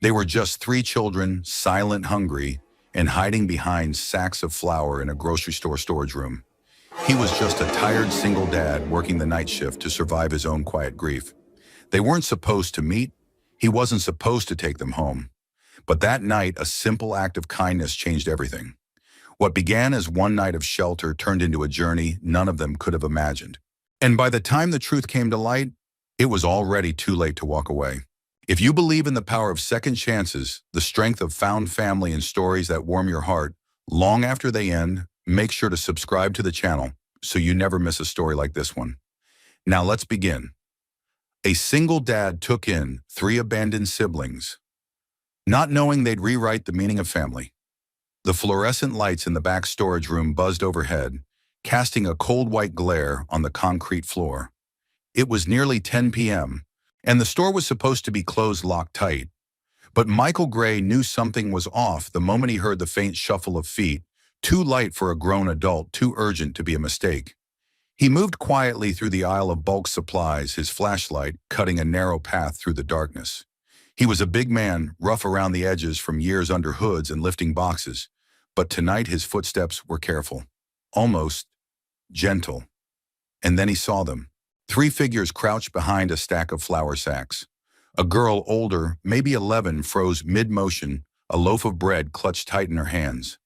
They were just three children, silent, hungry, and hiding behind sacks of flour in a grocery store storage room. He was just a tired single dad working the night shift to survive his own quiet grief. They weren't supposed to meet. He wasn't supposed to take them home. But that night, a simple act of kindness changed everything. What began as one night of shelter turned into a journey none of them could have imagined. And by the time the truth came to light, it was already too late to walk away. If you believe in the power of second chances, the strength of found family and stories that warm your heart, long after they end, make sure to subscribe to the channel so you never miss a story like this one. Now let's begin. A single dad took in three abandoned siblings, not knowing they'd rewrite the meaning of family. The fluorescent lights in the back storage room buzzed overhead, casting a cold white glare on the concrete floor. It was nearly 10 p.m., and the store was supposed to be closed locked tight. But Michael Gray knew something was off the moment he heard the faint shuffle of feet, too light for a grown adult, too urgent to be a mistake. He moved quietly through the aisle of bulk supplies, his flashlight cutting a narrow path through the darkness. He was a big man, rough around the edges from years under hoods and lifting boxes, but tonight his footsteps were careful, almost gentle. And then he saw them. Three figures crouched behind a stack of flour sacks. A girl older, maybe 11, froze mid-motion, a loaf of bread clutched tight in her hands.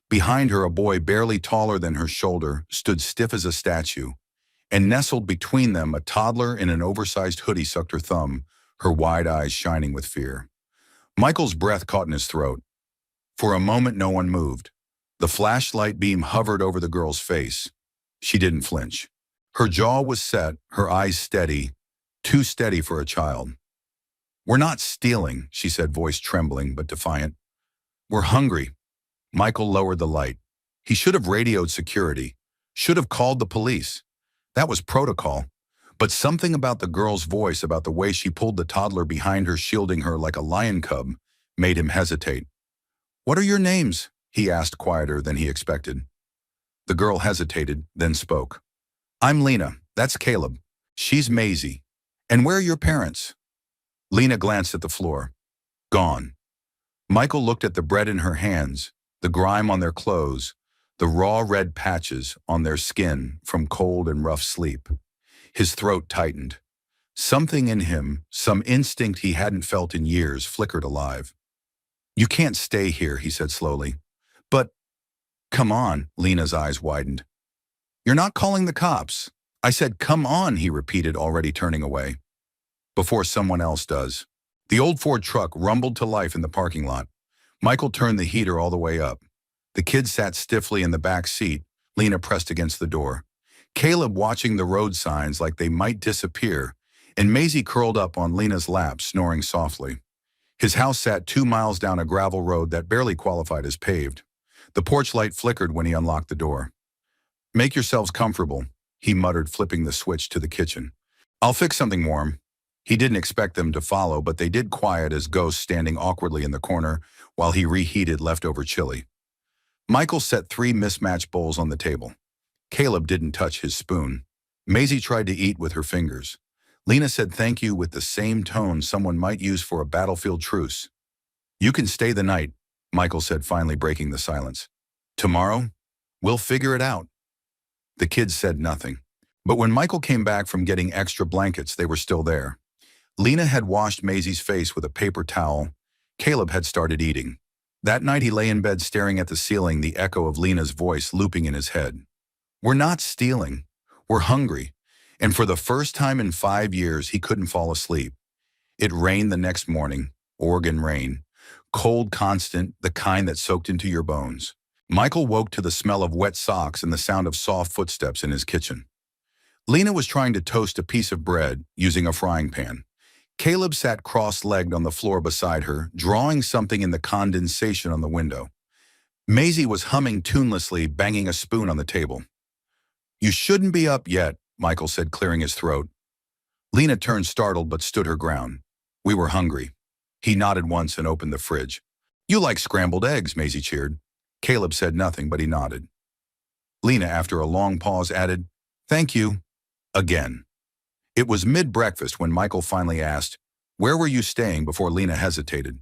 Behind her, a boy barely taller than her shoulder stood stiff as a statue, and nestled between them, a toddler in an oversized hoodie sucked her thumb, her wide eyes shining with fear. Michael's breath caught in his throat. For a moment, no one moved. The flashlight beam hovered over the girl's face. She didn't flinch. Her jaw was set, her eyes steady, too steady for a child. "We're not stealing," she said, voice trembling but defiant. "We're hungry." Michael lowered the light. He should have radioed security, should have called the police. That was protocol. But something about the girl's voice, about the way she pulled the toddler behind her, shielding her like a lion cub, made him hesitate. "What are your names?" he asked, quieter than he expected. The girl hesitated, then spoke. "I'm Lena. That's Caleb. She's Maisie. And where are your parents?" Lena glanced at the floor. Gone. Michael looked at the bread in her hands, the grime on their clothes, the raw red patches on their skin from cold and rough sleep. His throat tightened. Something in him, some instinct he hadn't felt in years, flickered alive. "You can't stay here," he said slowly. "But, come on," Lena's eyes widened. "You're not calling the cops." "I said, come on," he repeated, already turning away. "Before someone else does." The old Ford truck rumbled to life in the parking lot. Michael turned the heater all the way up. The kids sat stiffly in the back seat, Lena pressed against the door. Caleb watching the road signs like they might disappear, and Maisie curled up on Lena's lap, snoring softly. His house sat 2 miles down a gravel road that barely qualified as paved. The porch light flickered when he unlocked the door. "Make yourselves comfortable," he muttered, flipping the switch to the kitchen. "I'll fix something warm." He didn't expect them to follow, but they did, quiet as ghosts standing awkwardly in the corner while he reheated leftover chili. Michael set 3 mismatched bowls on the table. Caleb didn't touch his spoon. Maisie tried to eat with her fingers. Lena said thank you with the same tone someone might use for a battlefield truce. "You can stay the night," Michael said, finally breaking the silence. "Tomorrow, we'll figure it out." The kids said nothing. But when Michael came back from getting extra blankets, they were still there. Lena had washed Maisie's face with a paper towel. Caleb had started eating. That night he lay in bed staring at the ceiling, the echo of Lena's voice looping in his head. "We're not stealing. We're hungry." And for the first time in 5 years, he couldn't fall asleep. It rained the next morning, Oregon rain. Cold, constant, the kind that soaked into your bones. Michael woke to the smell of wet socks and the sound of soft footsteps in his kitchen. Lena was trying to toast a piece of bread using a frying pan. Caleb sat cross-legged on the floor beside her, drawing something in the condensation on the window. Maisie was humming tunelessly, banging a spoon on the table. "You shouldn't be up yet," Michael said, clearing his throat. Lena turned startled but stood her ground. "We were hungry." He nodded once and opened the fridge. "You like scrambled eggs," Maisie cheered. Caleb said nothing, but he nodded. Lena, after a long pause, added, "Thank you." Again. It was mid-breakfast when Michael finally asked, "Where were you staying?" before Lena hesitated.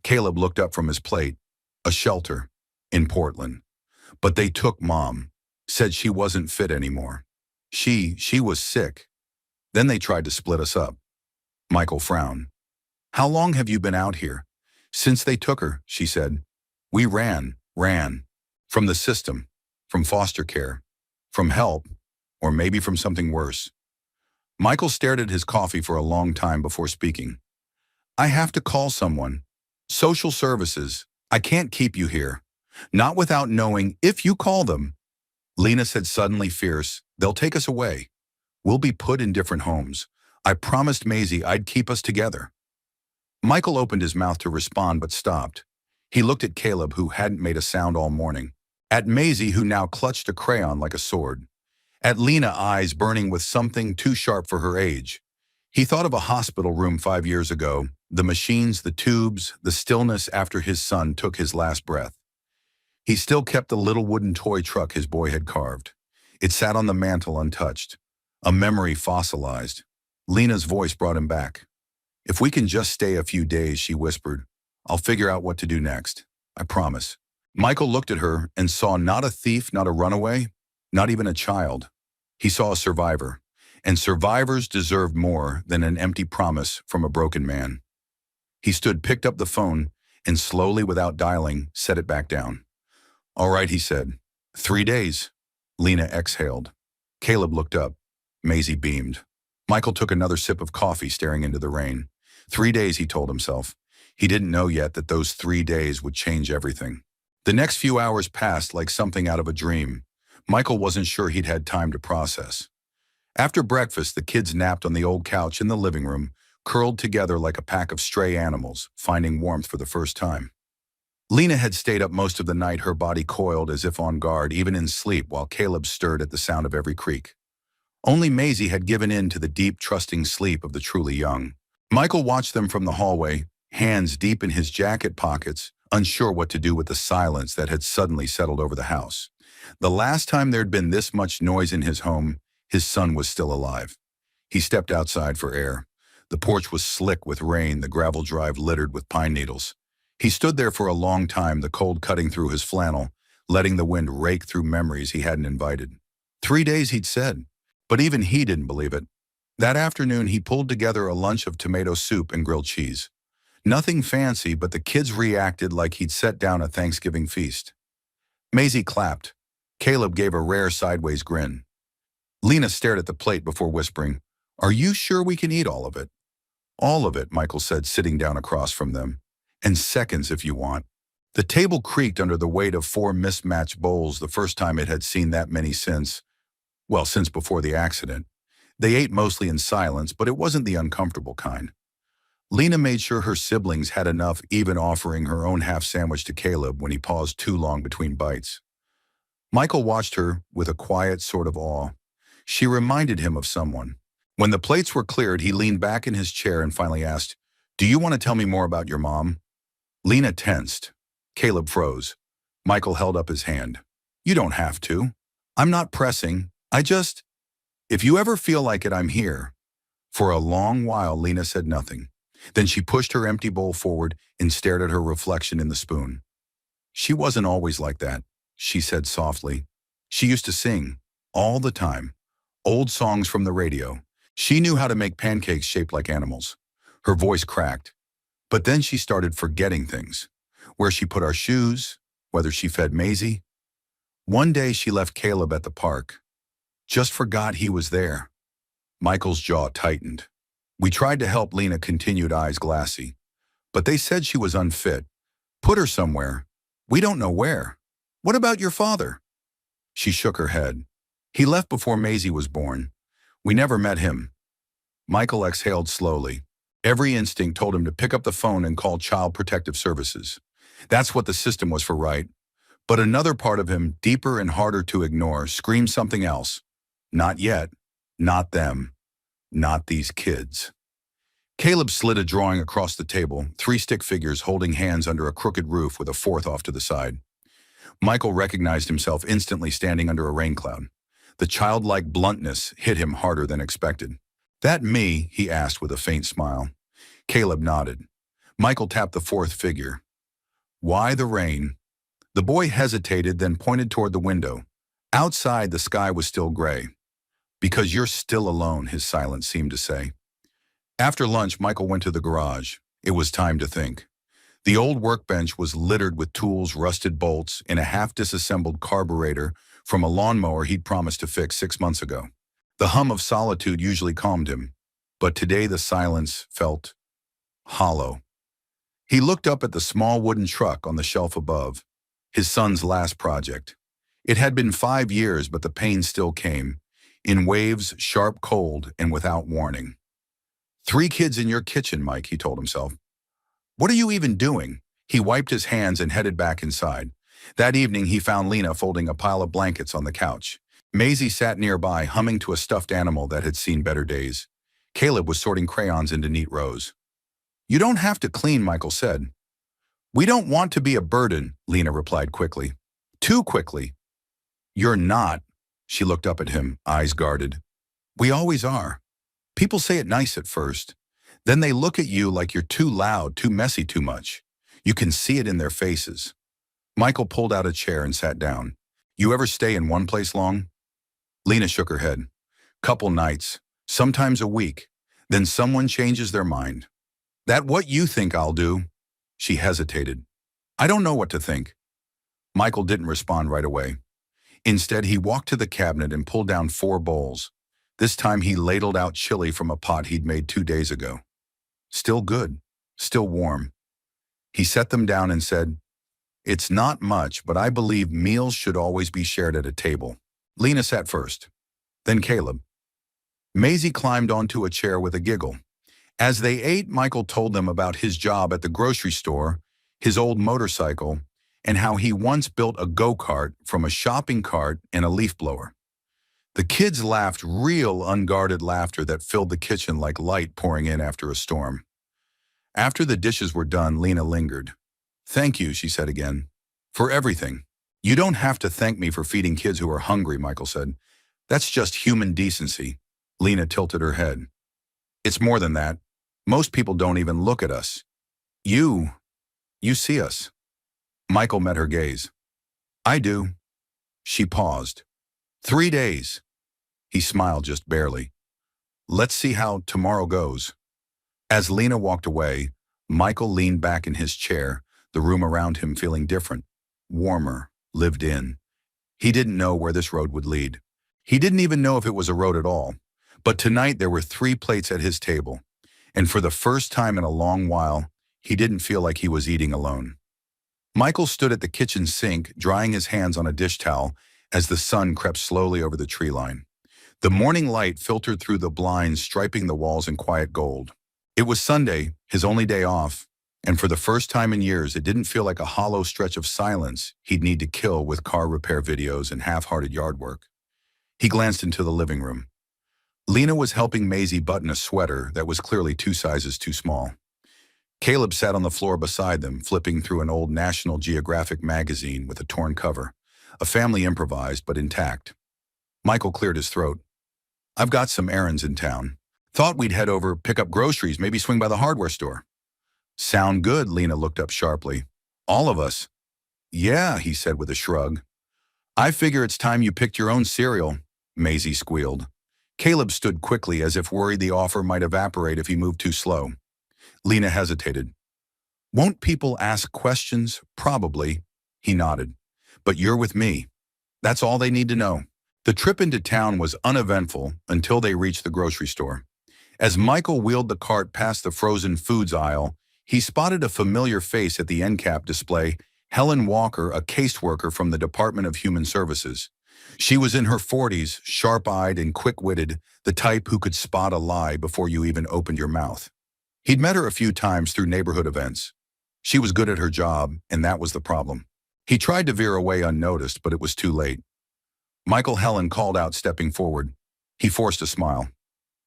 Caleb looked up from his plate. A shelter. In Portland. But they took Mom. Said she wasn't fit anymore. She was sick. Then they tried to split us up. Michael frowned. How long have you been out here? Since they took her, she said. We ran. From the system. From foster care. From help. Or maybe from something worse. Michael stared at his coffee for a long time before speaking. I have to call someone. Social services. I can't keep you here. Not without knowing if you call them. Lena said suddenly fierce, they'll take us away. We'll be put in different homes. I promised Maisie I'd keep us together. Michael opened his mouth to respond but stopped. He looked at Caleb, who hadn't made a sound all morning. At Maisie, who now clutched a crayon like a sword. At Lena, eyes burning with something too sharp for her age. He thought of a hospital room 5 years ago, the machines, the tubes, the stillness after his son took his last breath. He still kept the little wooden toy truck his boy had carved. It sat on the mantel untouched, a memory fossilized. Lena's voice brought him back. If we can just stay a few days, she whispered, I'll figure out what to do next. I promise. Michael looked at her and saw not a thief, not a runaway, not even a child. He saw a survivor, and survivors deserved more than an empty promise from a broken man. He stood, picked up the phone, and slowly, without dialing, set it back down. All right, he said. 3 days. Lena exhaled. Caleb looked up. Maisie beamed. Michael took another sip of coffee, staring into the rain. 3 days, he told himself. He didn't know yet that those 3 days would change everything. The next few hours passed like something out of a dream. Michael wasn't sure he'd had time to process. After breakfast, the kids napped on the old couch in the living room, curled together like a pack of stray animals, finding warmth for the first time. Lena had stayed up most of the night, her body coiled as if on guard, even in sleep, while Caleb stirred at the sound of every creak. Only Maisie had given in to the deep, trusting sleep of the truly young. Michael watched them from the hallway, hands deep in his jacket pockets, unsure what to do with the silence that had suddenly settled over the house. The last time there'd been this much noise in his home, his son was still alive. He stepped outside for air. The porch was slick with rain, the gravel drive littered with pine needles. He stood there for a long time, the cold cutting through his flannel, letting the wind rake through memories he hadn't invited. 3 days, he'd said, but even he didn't believe it. That afternoon, he pulled together a lunch of tomato soup and grilled cheese. Nothing fancy, but the kids reacted like he'd set down a Thanksgiving feast. Maisie clapped. Caleb gave a rare sideways grin. Lena stared at the plate before whispering, Are you sure we can eat all of it? All of it, Michael said, sitting down across from them. And seconds if you want. The table creaked under the weight of 4 mismatched bowls, the first time it had seen that many since before the accident. They ate mostly in silence, but it wasn't the uncomfortable kind. Lena made sure her siblings had enough, even offering her own half sandwich to Caleb when he paused too long between bites. Michael watched her with a quiet sort of awe. She reminded him of someone. When the plates were cleared, he leaned back in his chair and finally asked, Do you want to tell me more about your mom? Lena tensed. Caleb froze. Michael held up his hand. You don't have to. I'm not pressing. If you ever feel like it, I'm here. For a long while, Lena said nothing. Then she pushed her empty bowl forward and stared at her reflection in the spoon. She wasn't always like that, she said softly. She used to sing, all the time. Old songs from the radio. She knew how to make pancakes shaped like animals. Her voice cracked. But then she started forgetting things. Where she put our shoes, whether she fed Maisie. One day she left Caleb at the park. Just forgot he was there. Michael's jaw tightened. We tried to help, Lena continued, eyes glassy. But they said she was unfit. Put her somewhere. We don't know where. What about your father? She shook her head. He left before Maisie was born. We never met him. Michael exhaled slowly. Every instinct told him to pick up the phone and call Child Protective Services. That's what the system was for, right? But another part of him, deeper and harder to ignore, screamed something else. Not yet. Not them. Not these kids. Caleb slid a drawing across the table, 3 stick figures holding hands under a crooked roof with a 4th off to the side. Michael recognized himself instantly standing under a rain cloud. The childlike bluntness hit him harder than expected. That me? He asked with a faint smile. Caleb nodded. Michael tapped the fourth figure. Why the rain? The boy hesitated, then pointed toward the window. Outside, the sky was still gray. Because you're still alone, his silence seemed to say. After lunch, Michael went to the garage. It was time to think. The old workbench was littered with tools, rusted bolts, and a half-disassembled carburetor from a lawnmower he'd promised to fix 6 months ago. The hum of solitude usually calmed him, but today the silence felt hollow. He looked up at the small wooden truck on the shelf above, his son's last project. It had been 5 years, but the pain still came, in waves, sharp, cold, and without warning. 3 kids in your kitchen, Mike, he told himself. What are you even doing? He wiped his hands and headed back inside. That evening, he found Lena folding a pile of blankets on the couch. Maisie sat nearby, humming to a stuffed animal that had seen better days. Caleb was sorting crayons into neat rows. You don't have to clean, Michael said. We don't want to be a burden, Lena replied quickly. Too quickly. You're not. She looked up at him, eyes guarded. We always are. People say it nice at first. Then they look at you like you're too loud, too messy, too much. You can see it in their faces. Michael pulled out a chair and sat down. You ever stay in one place long? Lena shook her head. Couple nights, sometimes a week. Then someone changes their mind. That what you think I'll do? She hesitated. I don't know what to think. Michael didn't respond right away. Instead, he walked to the cabinet and pulled down 4 bowls. This time he ladled out chili from a pot he'd made 2 days ago. Still good, still warm. He set them down and said, It's not much, but I believe meals should always be shared at a table. Lena sat first, then Caleb. Maisie climbed onto a chair with a giggle. As they ate, Michael told them about his job at the grocery store, his old motorcycle, and how he once built a go-kart from a shopping cart and a leaf blower. The kids laughed, real unguarded laughter that filled the kitchen like light pouring in after a storm. After the dishes were done, Lena lingered. Thank you, she said again, for everything. You don't have to thank me for feeding kids who are hungry, Michael said. That's just human decency. Lena tilted her head. It's more than that. Most people don't even look at us. You see us. Michael met her gaze. I do. She paused. 3 days. He smiled just barely. Let's see how tomorrow goes. As Lena walked away, Michael leaned back in his chair, the room around him feeling different, warmer, lived in. He didn't know where this road would lead. He didn't even know if it was a road at all. But tonight there were 3 plates at his table, and for the first time in a long while, he didn't feel like he was eating alone. Michael stood at the kitchen sink, drying his hands on a dish towel as the sun crept slowly over the tree line. The morning light filtered through the blinds, striping the walls in quiet gold. It was Sunday, his only day off, and for the first time in years, it didn't feel like a hollow stretch of silence he'd need to kill with car repair videos and half-hearted yard work. He glanced into the living room. Lena was helping Maisie button a sweater that was clearly 2 sizes too small. Caleb sat on the floor beside them, flipping through an old National Geographic magazine with a torn cover. A family improvised, but intact. Michael cleared his throat. I've got some errands in town. Thought we'd head over, pick up groceries, maybe swing by the hardware store. Sound good, Lena looked up sharply. All of us. Yeah, he said with a shrug. I figure it's time you picked your own cereal, Maisie squealed. Caleb stood quickly as if worried the offer might evaporate if he moved too slow. Lena hesitated. Won't people ask questions? Probably. He nodded. But you're with me. That's all they need to know. The trip into town was uneventful until they reached the grocery store. As Michael wheeled the cart past the frozen foods aisle, he spotted a familiar face at the end cap display, Helen Walker, a caseworker from the Department of Human Services. She was in her 40s, sharp-eyed and quick-witted, the type who could spot a lie before you even opened your mouth. He'd met her a few times through neighborhood events. She was good at her job, and that was the problem. He tried to veer away unnoticed, but it was too late. Michael, Helen called out, stepping forward. He forced a smile.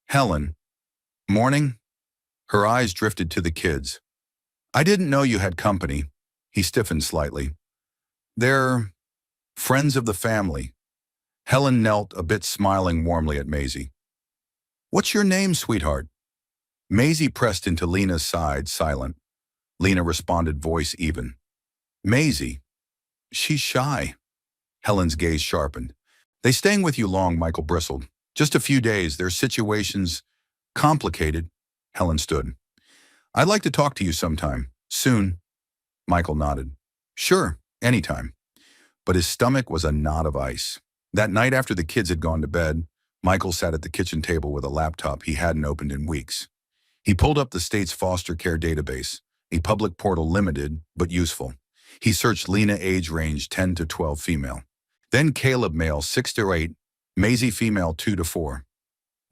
Helen. Morning? Her eyes drifted to the kids. I didn't know you had company. He stiffened slightly. They're friends of the family. Helen knelt a bit, smiling warmly at Maisie. What's your name, sweetheart? Maisie pressed into Lena's side, silent. Lena responded, voice even. Maisie, she's shy. Helen's gaze sharpened. They staying with you long, Michael bristled. Just a few days, their situation's complicated. Helen stood. I'd like to talk to you sometime. Soon. Michael nodded. Sure, anytime. But his stomach was a knot of ice. That night after the kids had gone to bed, Michael sat at the kitchen table with a laptop he hadn't opened in weeks. He pulled up the state's foster care database, a public portal limited but useful. He searched Lena age range 10 to 12 female. Then Caleb male 6 to 8, Maisie female 2 to 4.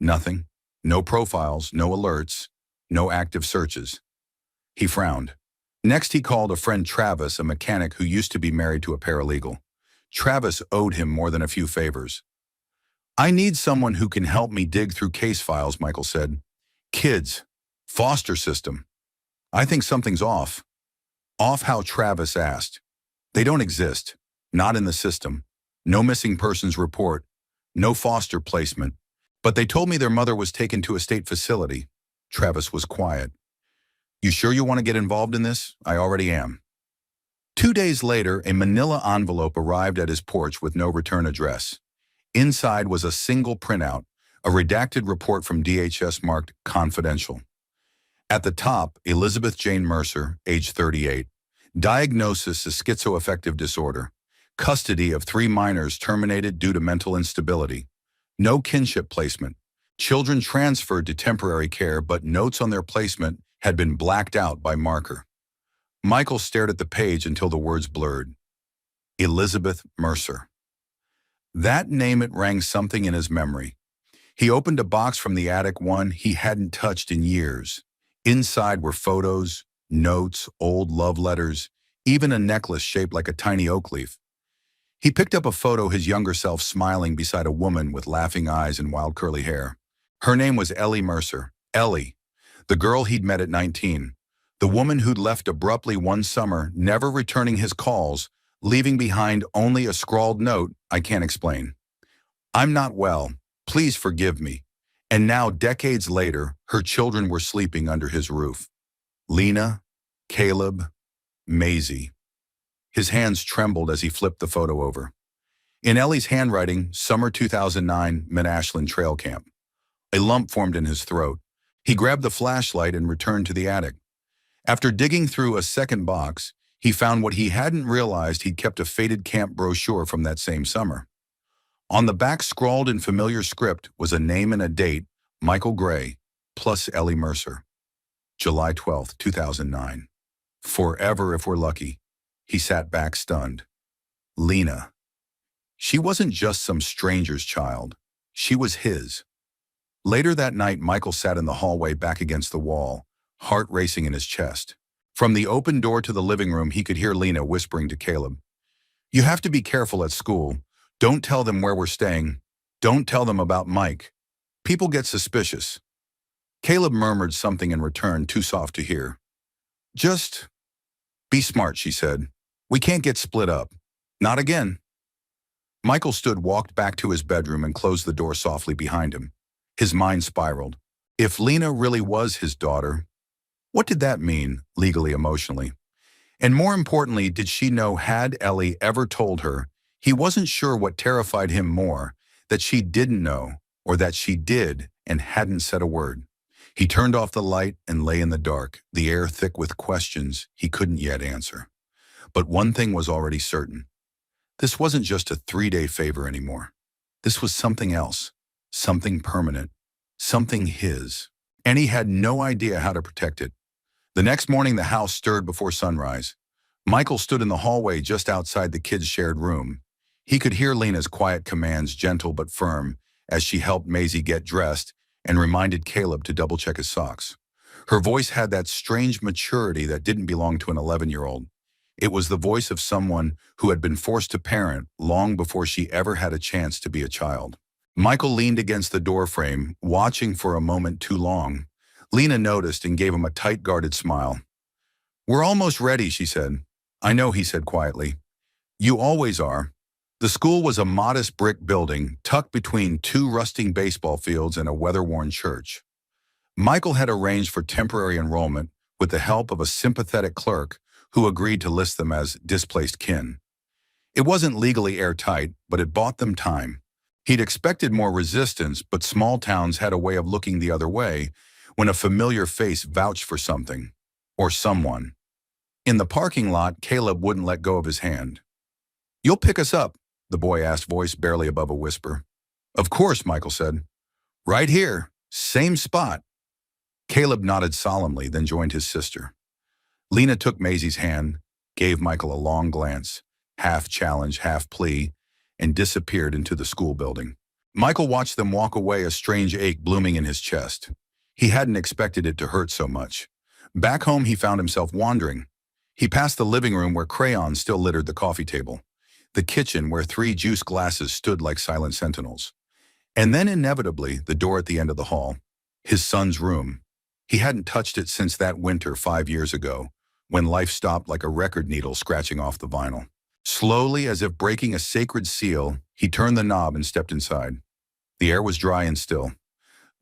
Nothing. No profiles, no alerts, no active searches. He frowned. Next he called a friend Travis, a mechanic who used to be married to a paralegal. Travis owed him more than a few favors. I need someone who can help me dig through case files, Michael said. Kids. Foster system. I think something's off. Off how Travis asked. They don't exist. Not in the system. No missing persons report. No foster placement. But they told me their mother was taken to a state facility. Travis was quiet. You sure you want to get involved in this? I already am. 2 days later, a manila envelope arrived at his porch with no return address. Inside was a single printout, a redacted report from DHS marked confidential. At the top, Elizabeth Jane Mercer, age 38. Diagnosis is schizoaffective disorder. Custody of 3 minors terminated due to mental instability. No kinship placement. Children transferred to temporary care, but notes on their placement had been blacked out by marker. Michael stared at the page until the words blurred. Elizabeth Mercer. That name, it rang something in his memory. He opened a box from the attic, one he hadn't touched in years. Inside were photos, notes, old love letters, even a necklace shaped like a tiny oak leaf. He picked up a photo, his younger self smiling beside a woman with laughing eyes and wild curly hair. Her name was Ellie Mercer. Ellie, the girl he'd met at 19. The woman who'd left abruptly one summer, never returning his calls, leaving behind only a scrawled note, I can't explain. I'm not well. Please forgive me. And now, decades later, her children were sleeping under his roof. Lena, Caleb, Maisie. His hands trembled as he flipped the photo over. In Ellie's handwriting, summer 2009, Mid-Ashland Trail Camp. A lump formed in his throat. He grabbed the flashlight and returned to the attic. After digging through a second box, he found what he hadn't realized: he'd kept a faded camp brochure from that same summer. On the back, scrawled in familiar script, was a name and a date, Michael Gray, plus Ellie Mercer. July 12, 2009. Forever if we're lucky. He sat back stunned. Lena. She wasn't just some stranger's child. She was his. Later that night, Michael sat in the hallway back against the wall, heart racing in his chest. From the open door to the living room, he could hear Lena whispering to Caleb. You have to be careful at school. Don't tell them where we're staying. Don't tell them about Mike. People get suspicious. Caleb murmured something in return, too soft to hear. Just be smart, she said. We can't get split up. Not again. Michael walked back to his bedroom and closed the door softly behind him. His mind spiraled. If Lena really was his daughter, what did that mean, legally, emotionally? And more importantly, did she know, had Ellie ever told her? He wasn't sure what terrified him more, that she didn't know, or that she did and hadn't said a word. He turned off the light and lay in the dark, the air thick with questions he couldn't yet answer. But one thing was already certain. This wasn't just a 3-day favor anymore. This was something else, something permanent, something his. And he had no idea how to protect it. The next morning, the house stirred before sunrise. Michael stood in the hallway just outside the kids' shared room. He could hear Lena's quiet commands, gentle but firm, as she helped Maisie get dressed and reminded Caleb to double-check his socks. Her voice had that strange maturity that didn't belong to an 11-year-old. It was the voice of someone who had been forced to parent long before she ever had a chance to be a child. Michael leaned against the doorframe, watching for a moment too long. Lena noticed and gave him a tight, guarded smile. We're almost ready, she said. I know, he said quietly. You always are. The school was a modest brick building tucked between 2 rusting baseball fields and a weather-worn church. Michael had arranged for temporary enrollment, with the help of a sympathetic clerk who agreed to list them as displaced kin. It wasn't legally airtight, but it bought them time. He'd expected more resistance, but small towns had a way of looking the other way when a familiar face vouched for something, or someone. In the parking lot, Caleb wouldn't let go of his hand. "You'll pick us up?" the boy asked, voice barely above a whisper. "Of course," Michael said. "Right here, same spot." Caleb nodded solemnly, then joined his sister. Lena took Maisie's hand, gave Michael a long glance, half challenge, half plea, and disappeared into the school building. Michael watched them walk away, a strange ache blooming in his chest. He hadn't expected it to hurt so much. Back home, he found himself wandering. He passed the living room where crayons still littered the coffee table, the kitchen where 3 juice glasses stood like silent sentinels, and then inevitably the door at the end of the hall, his son's room. He hadn't touched it since that winter 5 years ago, when life stopped like a record needle scratching off the vinyl. Slowly, as if breaking a sacred seal, he turned the knob and stepped inside. The air was dry and still.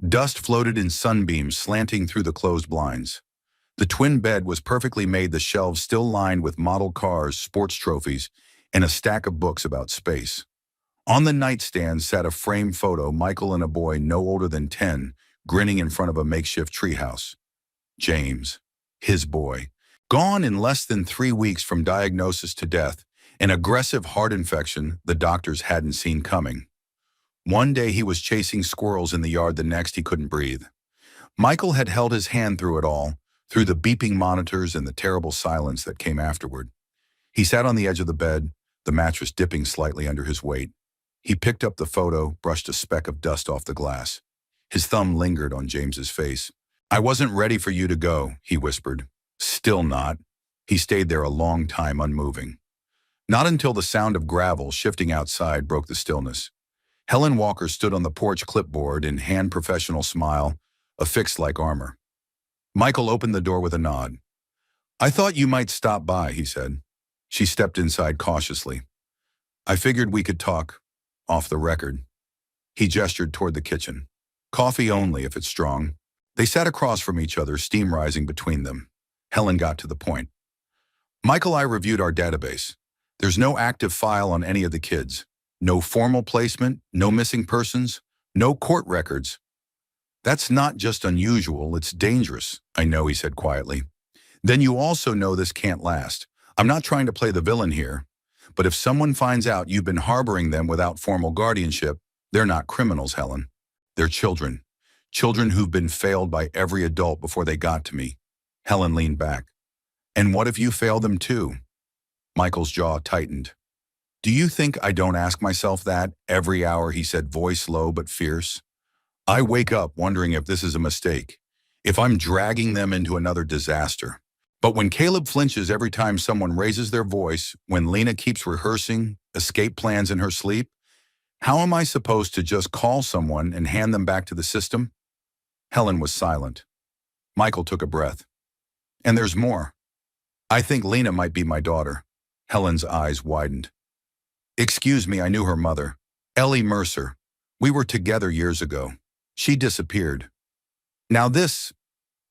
Dust floated in sunbeams slanting through the closed blinds. The twin bed was perfectly made, the shelves still lined with model cars, sports trophies, and a stack of books about space. On the nightstand sat a framed photo, Michael and a boy no older than 10, grinning in front of a makeshift treehouse. James, his boy, gone in less than 3 weeks from diagnosis to death, an aggressive heart infection the doctors hadn't seen coming. One day he was chasing squirrels in the yard, the next he couldn't breathe. Michael had held his hand through it all, through the beeping monitors and the terrible silence that came afterward. He sat on the edge of the bed, the mattress dipping slightly under his weight. He picked up the photo, brushed a speck of dust off the glass. His thumb lingered on James's face. "I wasn't ready for you to go," he whispered. "Still not." He stayed there a long time, unmoving. Not until the sound of gravel shifting outside broke the stillness. Helen Walker stood on the porch, clipboard in hand, professional smile, affixed like armor. Michael opened the door with a nod. "I thought you might stop by," he said. She stepped inside cautiously. "I figured we could talk, off the record." He gestured toward the kitchen. "Coffee only, if it's strong." They sat across from each other, steam rising between them. Helen got to the point. "Michael, I reviewed our database. There's no active file on any of the kids. No formal placement, no missing persons, no court records." "That's not just unusual, it's dangerous." "I know," he said quietly. "Then you also know this can't last. I'm not trying to play the villain here, but if someone finds out you've been harboring them without formal guardianship, they're not criminals, Helen. They're children. Children who've been failed by every adult before they got to me." Helen leaned back. "And what if you fail them too?" Michael's jaw tightened. "Do you think I don't ask myself that every hour?" he said, voice low but fierce. "I wake up wondering if this is a mistake, if I'm dragging them into another disaster. But when Caleb flinches every time someone raises their voice, when Lena keeps rehearsing escape plans in her sleep, how am I supposed to just call someone and hand them back to the system?" Helen was silent. Michael took a breath. "And there's more. I think Lena might be my daughter." Helen's eyes widened. "Excuse me, I knew her mother. Ellie Mercer. We were together years ago. She disappeared. Now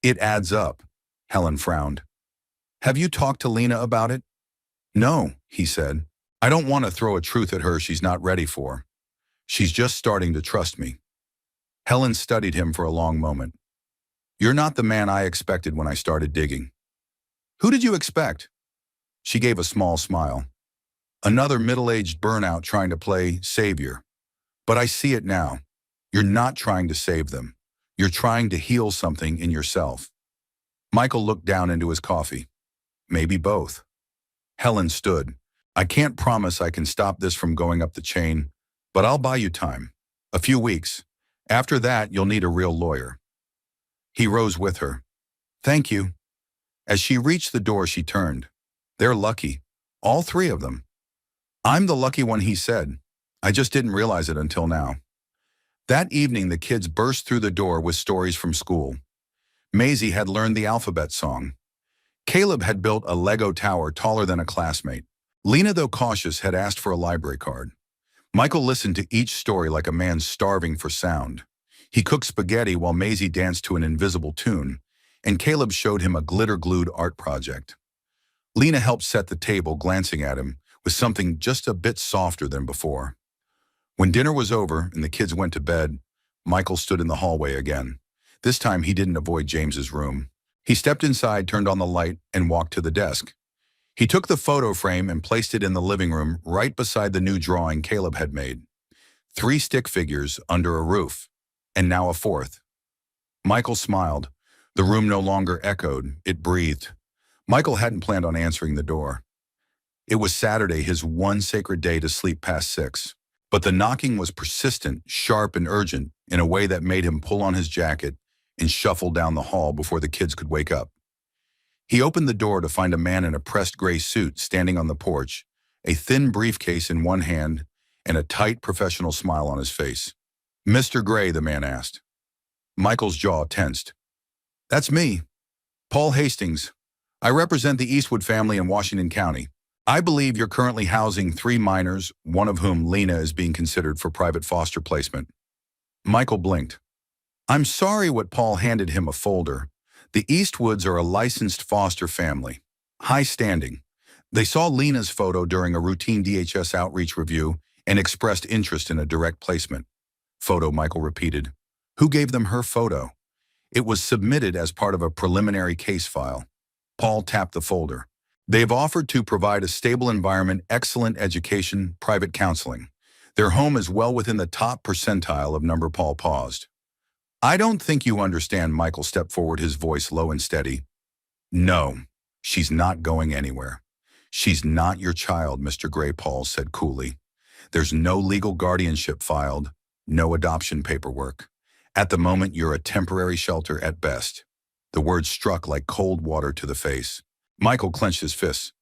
it adds up." Helen frowned. "Have you talked to Lena about it?" "No," he said. "I don't want to throw a truth at her she's not ready for. She's just starting to trust me." Helen studied him for a long moment. "You're not the man I expected when I started digging." "Who did you expect?" She gave a small smile. "Another middle-aged burnout trying to play savior. But I see it now. You're not trying to save them. You're trying to heal something in yourself." Michael looked down into his coffee. "Maybe both." Helen stood. "I can't promise I can stop this from going up the chain, but I'll buy you time. A few weeks. After that, you'll need a real lawyer." He rose with her. "Thank you." As she reached the door, she turned. "They're lucky. All 3 of them." "I'm the lucky one," he said. "I just didn't realize it until now." That evening, the kids burst through the door with stories from school. Maisie had learned the alphabet song. Caleb had built a Lego tower taller than a classmate. Lena, though cautious, had asked for a library card. Michael listened to each story like a man starving for sound. He cooked spaghetti while Maisie danced to an invisible tune, and Caleb showed him a glitter-glued art project. Lena helped set the table, glancing at him with something just a bit softer than before. When dinner was over and the kids went to bed, Michael stood in the hallway again. This time he didn't avoid James's room. He stepped inside, turned on the light, and walked to the desk. He took the photo frame and placed it in the living room right beside the new drawing Caleb had made. 3 stick figures under a roof, and now a 4th. Michael smiled. The room no longer echoed, it breathed. Michael hadn't planned on answering the door. It was Saturday, his one sacred day to sleep past 6. But the knocking was persistent, sharp, and urgent in a way that made him pull on his jacket and shuffle down the hall before the kids could wake up. He opened the door to find a man in a pressed gray suit standing on the porch, a thin briefcase in one hand and a tight professional smile on his face. "Mr. Gray," the man asked. Michael's jaw tensed. "That's me, Paul Hastings. I represent the Eastwood family in Washington County. I believe you're currently housing 3 minors, one of whom, Lena, is being considered for private foster placement." Michael blinked. "I'm sorry." What Paul handed him a folder. The Eastwoods are a licensed foster family. High standing. They saw Lena's photo during a routine DHS outreach review and expressed interest in a direct placement. "Photo," Michael repeated. "Who gave them her photo?" "It was submitted as part of a preliminary case file." Paul tapped the folder. "They've offered to provide a stable environment, excellent education, private counseling. Their home is well within the top percentile of number." Paul paused. "I don't think you understand." Michael stepped forward, his voice low and steady. "No, she's not going anywhere. She's not your child, Mr. Gray," Paul said coolly. "There's no legal guardianship filed, no adoption paperwork. At the moment, you're a temporary shelter at best." The words struck like cold water to the face. Michael clenched his fists.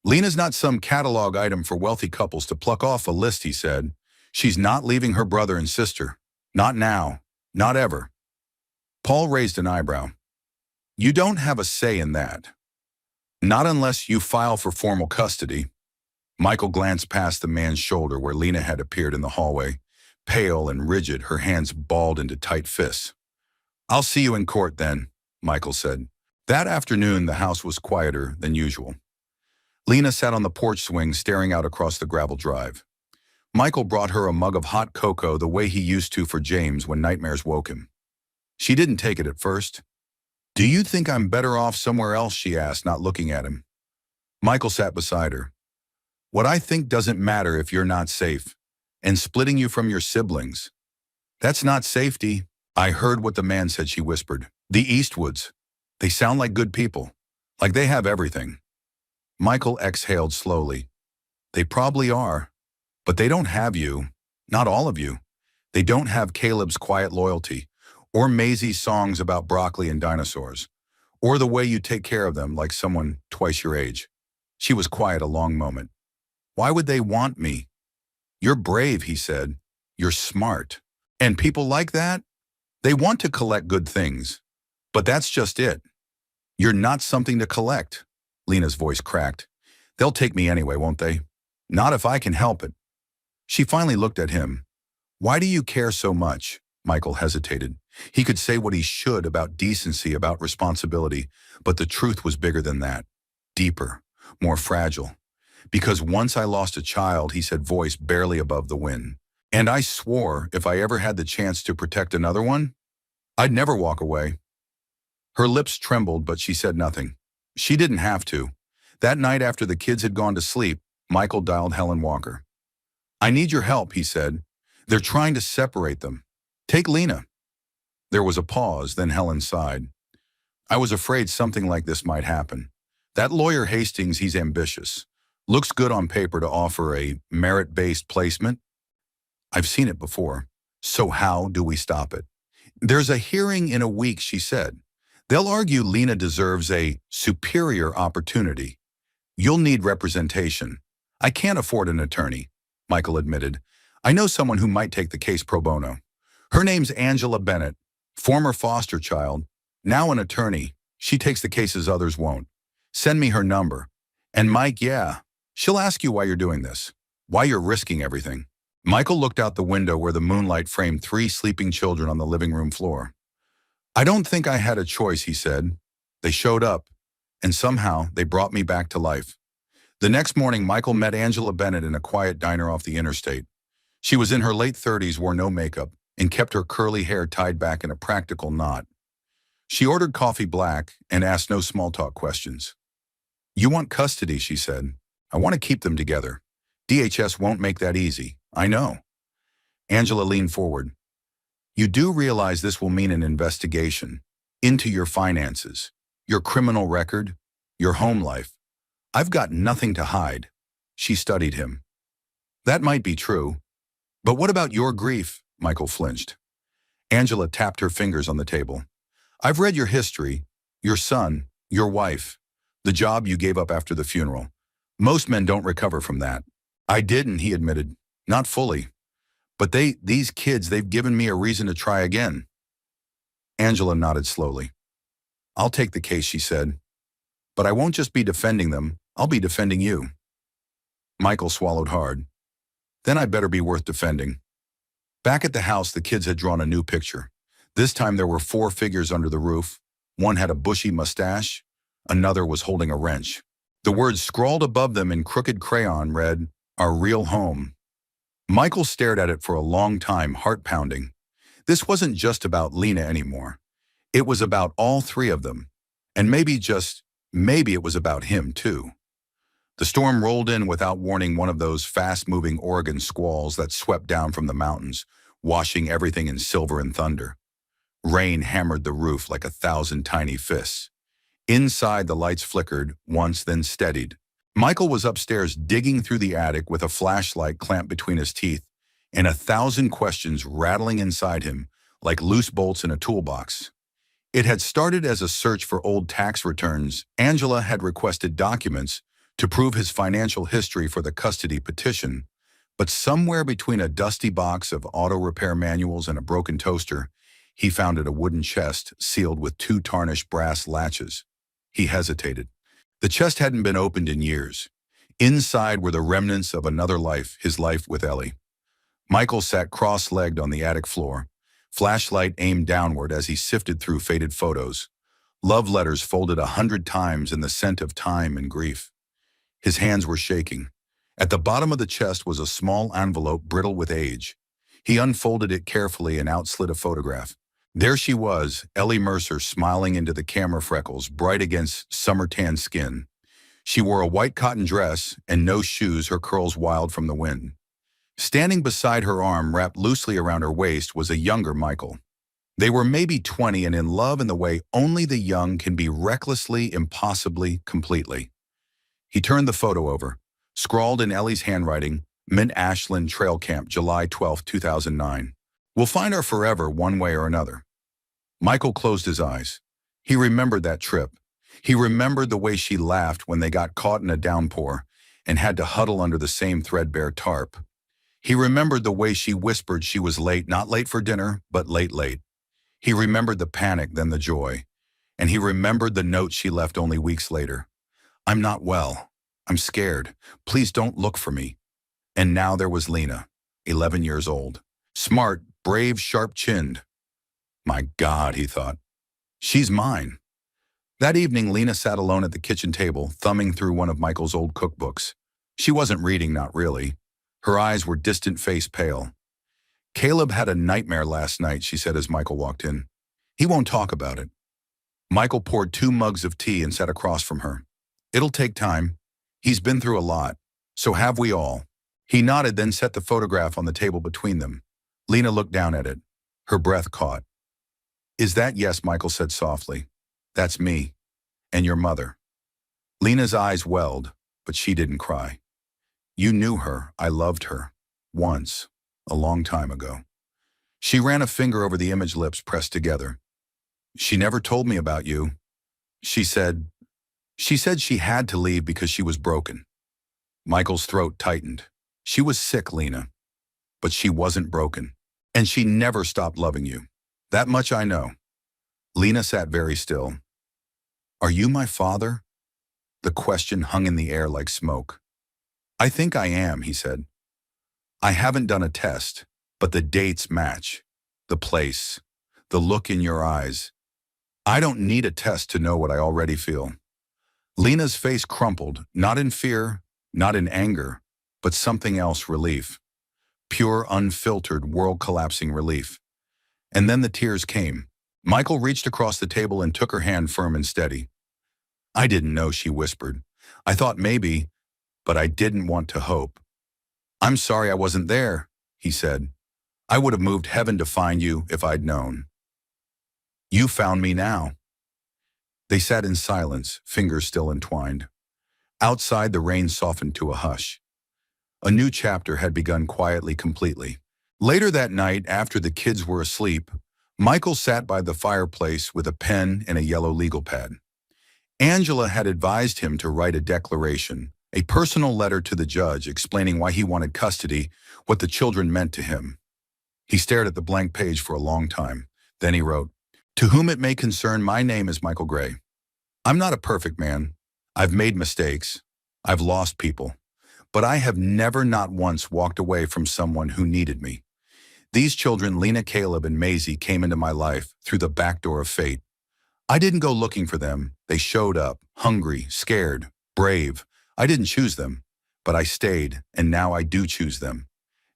"Lena's not some catalog item for wealthy couples to pluck off a list," he said. "She's not leaving her brother and sister. Not now. Not ever." Paul raised an eyebrow. "You don't have a say in that. Not unless you file for formal custody." Michael glanced past the man's shoulder where Lena had appeared in the hallway, pale and rigid, her hands balled into tight fists. "I'll see you in court then," Michael said. That afternoon, the house was quieter than usual. Lena sat on the porch swing, staring out across the gravel drive. Michael brought her a mug of hot cocoa the way he used to for James when nightmares woke him. She didn't take it at first. "Do you think I'm better off somewhere else?" she asked, not looking at him. Michael sat beside her. "What I think doesn't matter if you're not safe. And splitting you from your siblings. That's not safety." "I heard what the man said," she whispered. "The Eastwoods. They sound like good people. Like they have everything." Michael exhaled slowly. "They probably are. But they don't have you. Not all of you. They don't have Caleb's quiet loyalty, or Maisie's songs about broccoli and dinosaurs, or the way you take care of them like someone twice your age." She was quiet a long moment. "Why would they want me?" "You're brave," he said. "You're smart. And people like that? They want to collect good things. But that's just it. You're not something to collect." Lena's voice cracked. "They'll take me anyway, won't they? Not if I can help it." She finally looked at him. "Why do you care so much?" Michael hesitated. He could say what he should about decency, about responsibility, but the truth was bigger than that. Deeper, more fragile. "Because once I lost a child," he said, voice barely above the wind. "And I swore if I ever had the chance to protect another one, I'd never walk away." Her lips trembled, but she said nothing. She didn't have to. That night after the kids had gone to sleep, Michael dialed Helen Walker. "I need your help," he said. "They're trying to separate them. Take Lena." There was a pause, then Helen sighed. "I was afraid something like this might happen. That lawyer Hastings, he's ambitious. Looks good on paper to offer a merit-based placement. I've seen it before. So how do we stop it?" "There's a hearing in a week," she said. "They'll argue Lena deserves a superior opportunity. You'll need representation." "I can't afford an attorney," Michael admitted. "I know someone who might take the case pro bono. Her name's Angela Bennett, former foster child, now an attorney. She takes the cases others won't. Send me her number. And Mike, yeah, she'll ask you why you're doing this, why you're risking everything." Michael looked out the window where the moonlight framed 3 sleeping children on the living room floor. I don't think I had a choice, he said. They showed up, and somehow they brought me back to life. The next morning, Michael met Angela Bennett in a quiet diner off the interstate. She was in her late 30s, wore no makeup, and kept her curly hair tied back in a practical knot. She ordered coffee black and asked no small talk questions. You want custody, she said. I want to keep them together. DHS won't make that easy. I know. Angela leaned forward. You do realize this will mean an investigation into your finances, your criminal record, your home life. I've got nothing to hide. She studied him. That might be true. But what about your grief? Michael flinched. Angela tapped her fingers on the table. I've read your history, your son, your wife, the job you gave up after the funeral. Most men don't recover from that. I didn't, he admitted. Not fully. But these kids, they've given me a reason to try again. Angela nodded slowly. I'll take the case, she said. But I won't just be defending them, I'll be defending you. Michael swallowed hard. Then I better be worth defending. Back at the house, the kids had drawn a new picture. This time there were 4 figures under the roof. One had a bushy mustache. Another was holding a wrench. The words scrawled above them in crooked crayon read, Our Real Home. Michael stared at it for a long time, heart pounding. This wasn't just about Lena anymore. It was about all 3 of them. And maybe it was about him too. The storm rolled in without warning, one of those fast-moving Oregon squalls that swept down from the mountains, washing everything in silver and thunder. Rain hammered the roof like 1,000 tiny fists. Inside, the lights flickered, once then steadied. Michael was upstairs digging through the attic with a flashlight clamped between his teeth and 1,000 questions rattling inside him like loose bolts in a toolbox. It had started as a search for old tax returns. Angela had requested documents to prove his financial history for the custody petition, but somewhere between a dusty box of auto repair manuals and a broken toaster, he found a wooden chest sealed with 2 tarnished brass latches. He hesitated. The chest hadn't been opened in years. Inside were the remnants of another life, his life with Ellie. Michael sat cross-legged on the attic floor, flashlight aimed downward as he sifted through faded photos, love letters folded 100 times in the scent of time and grief. His hands were shaking. At the bottom of the chest was a small envelope brittle with age. He unfolded it carefully and out slid a photograph. There she was, Ellie Mercer, smiling into the camera, freckles bright against summer-tan skin. She wore a white cotton dress and no shoes, her curls wild from the wind. Standing beside her, arm wrapped loosely around her waist, was a younger Michael. They were maybe 20 and in love in the way only the young can be, recklessly, impossibly, completely. He turned the photo over, scrawled in Ellie's handwriting, Mint Ashland Trail Camp, July 12, 2009. We'll find her forever one way or another. Michael closed his eyes. He remembered that trip. He remembered the way she laughed when they got caught in a downpour and had to huddle under the same threadbare tarp. He remembered the way she whispered she was late, not late for dinner, but late. He remembered the panic, then the joy. And he remembered the note she left only weeks later. I'm not well. I'm scared. Please don't look for me. And now there was Lena, 11 years old. Smart, brave, sharp-chinned. My God, he thought. She's mine. That evening, Lena sat alone at the kitchen table, thumbing through one of Michael's old cookbooks. She wasn't reading, not really. Her eyes were distant, face pale. Caleb had a nightmare last night, she said as Michael walked in. He won't talk about it. Michael poured 2 mugs of tea and sat across from her. It'll take time. He's been through a lot. So have we all. He nodded, then set the photograph on the table between them. Lena looked down at it. Her breath caught. Is that yes? Michael said softly. That's me. And your mother. Lena's eyes welled, but she didn't cry. You knew her. I loved her. Once. A long time ago. She ran a finger over the image, lips pressed together. She never told me about you. She said she had to leave because she was broken. Michael's throat tightened. She was sick, Lena. But she wasn't broken. And she never stopped loving you. That much I know. Lena sat very still. Are you my father? The question hung in the air like smoke. I think I am, he said. I haven't done a test, but the dates match. The place, the look in your eyes. I don't need a test to know what I already feel. Lena's face crumpled, not in fear, not in anger, but something else, relief. Pure, unfiltered, world-collapsing relief. And then the tears came. Michael reached across the table and took her hand firm and steady. I didn't know, she whispered. I thought maybe, but I didn't want to hope. I'm sorry I wasn't there, he said. I would have moved heaven to find you if I'd known. You found me now. They sat in silence, fingers still entwined. Outside, the rain softened to a hush. A new chapter had begun quietly, completely. Later that night, after the kids were asleep, Michael sat by the fireplace with a pen and a yellow legal pad. Angela had advised him to write a declaration, a personal letter to the judge explaining why he wanted custody, what the children meant to him. He stared at the blank page for a long time. Then he wrote, "To whom it may concern, my name is Michael Gray. I'm not a perfect man. I've made mistakes. I've lost people. But I have never, not once, walked away from someone who needed me. These children, Lena, Caleb, and Maisie, came into my life through the back door of fate. I didn't go looking for them. They showed up, hungry, scared, brave. I didn't choose them, but I stayed, and now I do choose them.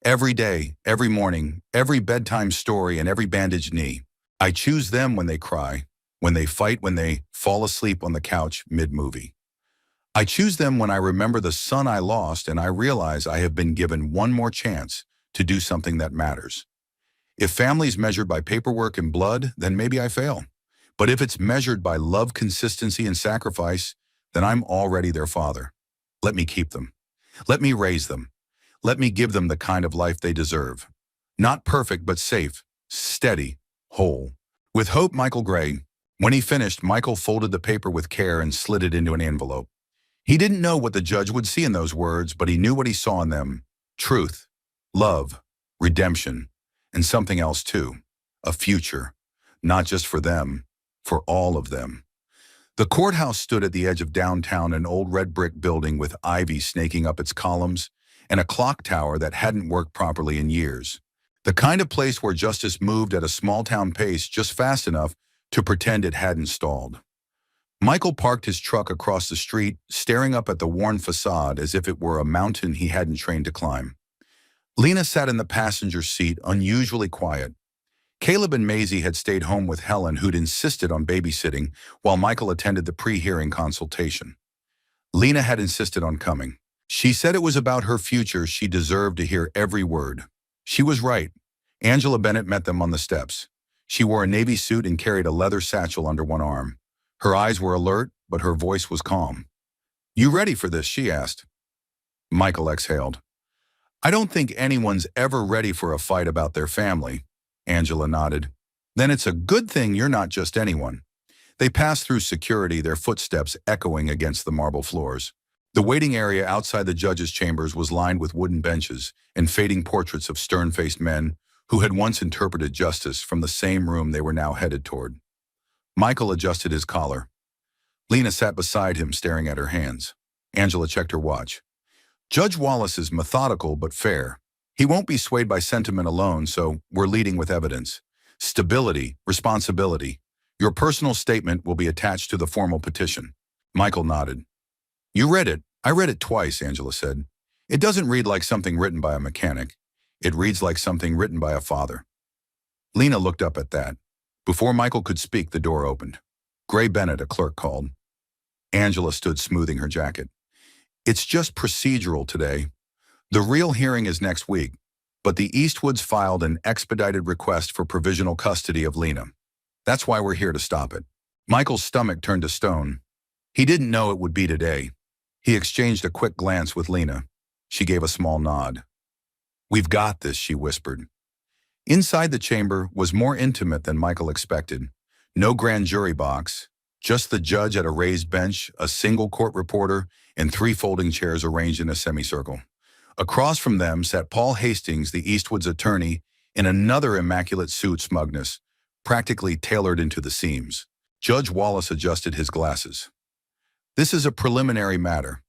Every day, every morning, every bedtime story, and every bandaged knee. I choose them when they cry, when they fight, when they fall asleep on the couch mid-movie. I choose them when I remember the son I lost and I realize I have been given one more chance to do something that matters. If family's measured by paperwork and blood, then maybe I fail. But if it's measured by love, consistency, and sacrifice, then I'm already their father. Let me keep them. Let me raise them. Let me give them the kind of life they deserve. Not perfect, but safe, steady, whole. With hope, Michael Gray." When he finished, Michael folded the paper with care and slid it into an envelope. He didn't know what the judge would see in those words, but he knew what he saw in them. Truth, love, redemption, and something else too. A future. Not just for them, for all of them. The courthouse stood at the edge of downtown, an old red brick building with ivy snaking up its columns and a clock tower that hadn't worked properly in years. The kind of place where justice moved at a small-town pace, just fast enough to pretend it hadn't stalled. Michael parked his truck across the street, staring up at the worn facade as if it were a mountain he hadn't trained to climb. Lena sat in the passenger seat, unusually quiet. Caleb and Maisie had stayed home with Helen, who'd insisted on babysitting, while Michael attended the pre-hearing consultation. Lena had insisted on coming. She said it was about her future. She deserved to hear every word. She was right. Angela Bennett met them on the steps. She wore a navy suit and carried a leather satchel under one arm. Her eyes were alert, but her voice was calm. "You ready for this?" she asked. Michael exhaled. "I don't think anyone's ever ready for a fight about their family." Angela nodded. "Then it's a good thing you're not just anyone." They passed through security, their footsteps echoing against the marble floors. The waiting area outside the judge's chambers was lined with wooden benches and fading portraits of stern-faced men who had once interpreted justice from the same room they were now headed toward. Michael adjusted his collar. Lena sat beside him, staring at her hands. Angela checked her watch. "Judge Wallace is methodical but fair. He won't be swayed by sentiment alone, so we're leading with evidence. Stability, responsibility. Your personal statement will be attached to the formal petition." Michael nodded. "You read it." "I read it twice," Angela said. "It doesn't read like something written by a mechanic. It reads like something written by a father." Lena looked up at that. Before Michael could speak, the door opened. "Gray Bennett," a clerk called. Angela stood smoothing her jacket. "It's just procedural today. The real hearing is next week, but the Eastwoods filed an expedited request for provisional custody of Lena. That's why we're here to stop it." Michael's stomach turned to stone. He didn't know it would be today. He exchanged a quick glance with Lena. She gave a small nod. "We've got this," she whispered. Inside the chamber was more intimate than Michael expected. No grand jury box, just the judge at a raised bench, a single court reporter, and 3 folding chairs arranged in a semicircle. Across from them sat Paul Hastings, the Eastwoods attorney, in another immaculate suit, smugness, practically tailored into the seams. Judge Wallace adjusted his glasses. "This is a preliminary matter.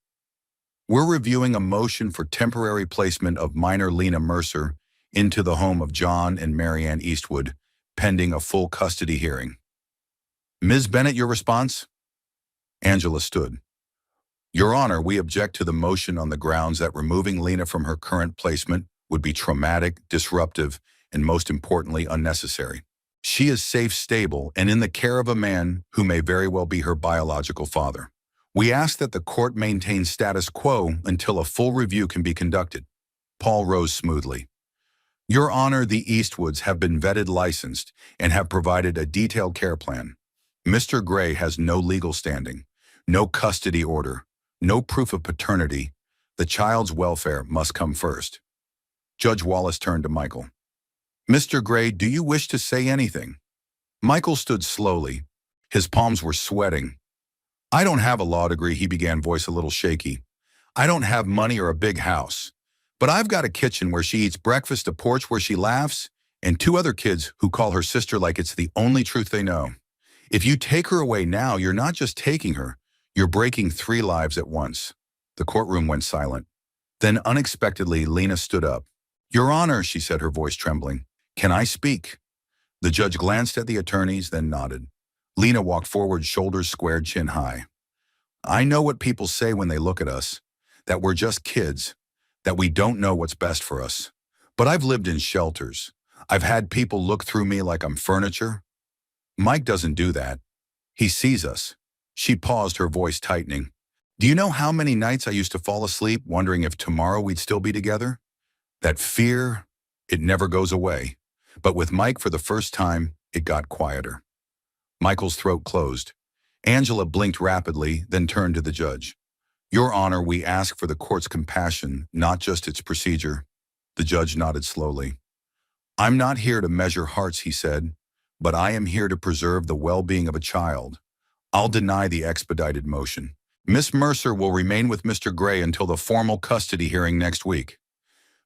We're reviewing a motion for temporary placement of minor Lena Mercer into the home of John and Marianne Eastwood, pending a full custody hearing." Ms. Bennett, your response? Angela stood. Your Honor, we object to the motion on the grounds that removing Lena from her current placement would be traumatic, disruptive, and most importantly, unnecessary. She is safe, stable, and in the care of a man who may very well be her biological father. We ask that the court maintain status quo until a full review can be conducted. Paul rose smoothly. Your Honor, the Eastwoods have been vetted, licensed, and have provided a detailed care plan. Mr. Gray has no legal standing, no custody order, no proof of paternity. The child's welfare must come first. Judge Wallace turned to Michael. Mr. Gray, do you wish to say anything? Michael stood slowly. His palms were sweating. I don't have a law degree, he began, voice a little shaky. I don't have money or a big house. But I've got a kitchen where she eats breakfast, a porch where she laughs, and 2 other kids who call her sister like it's the only truth they know. If you take her away now, you're not just taking her, you're breaking 3 lives at once. The courtroom went silent. Then unexpectedly, Lena stood up. Your Honor, she said, her voice trembling. Can I speak? The judge glanced at the attorneys, then nodded. Lena walked forward, shoulders squared, chin high. I know what people say when they look at us, that we're just kids, that we don't know what's best for us. But I've lived in shelters. I've had people look through me like I'm furniture. Mike doesn't do that. He sees us. She paused, her voice tightening. Do you know how many nights I used to fall asleep wondering if tomorrow we'd still be together? That fear, it never goes away. But with Mike, for the first time, it got quieter. Michael's throat closed. Angela blinked rapidly, then turned to the judge. Your Honor, we ask for the court's compassion, not just its procedure. The judge nodded slowly. I'm not here to measure hearts, he said, but I am here to preserve the well-being of a child. I'll deny the expedited motion. Miss Mercer will remain with Mr. Gray until the formal custody hearing next week.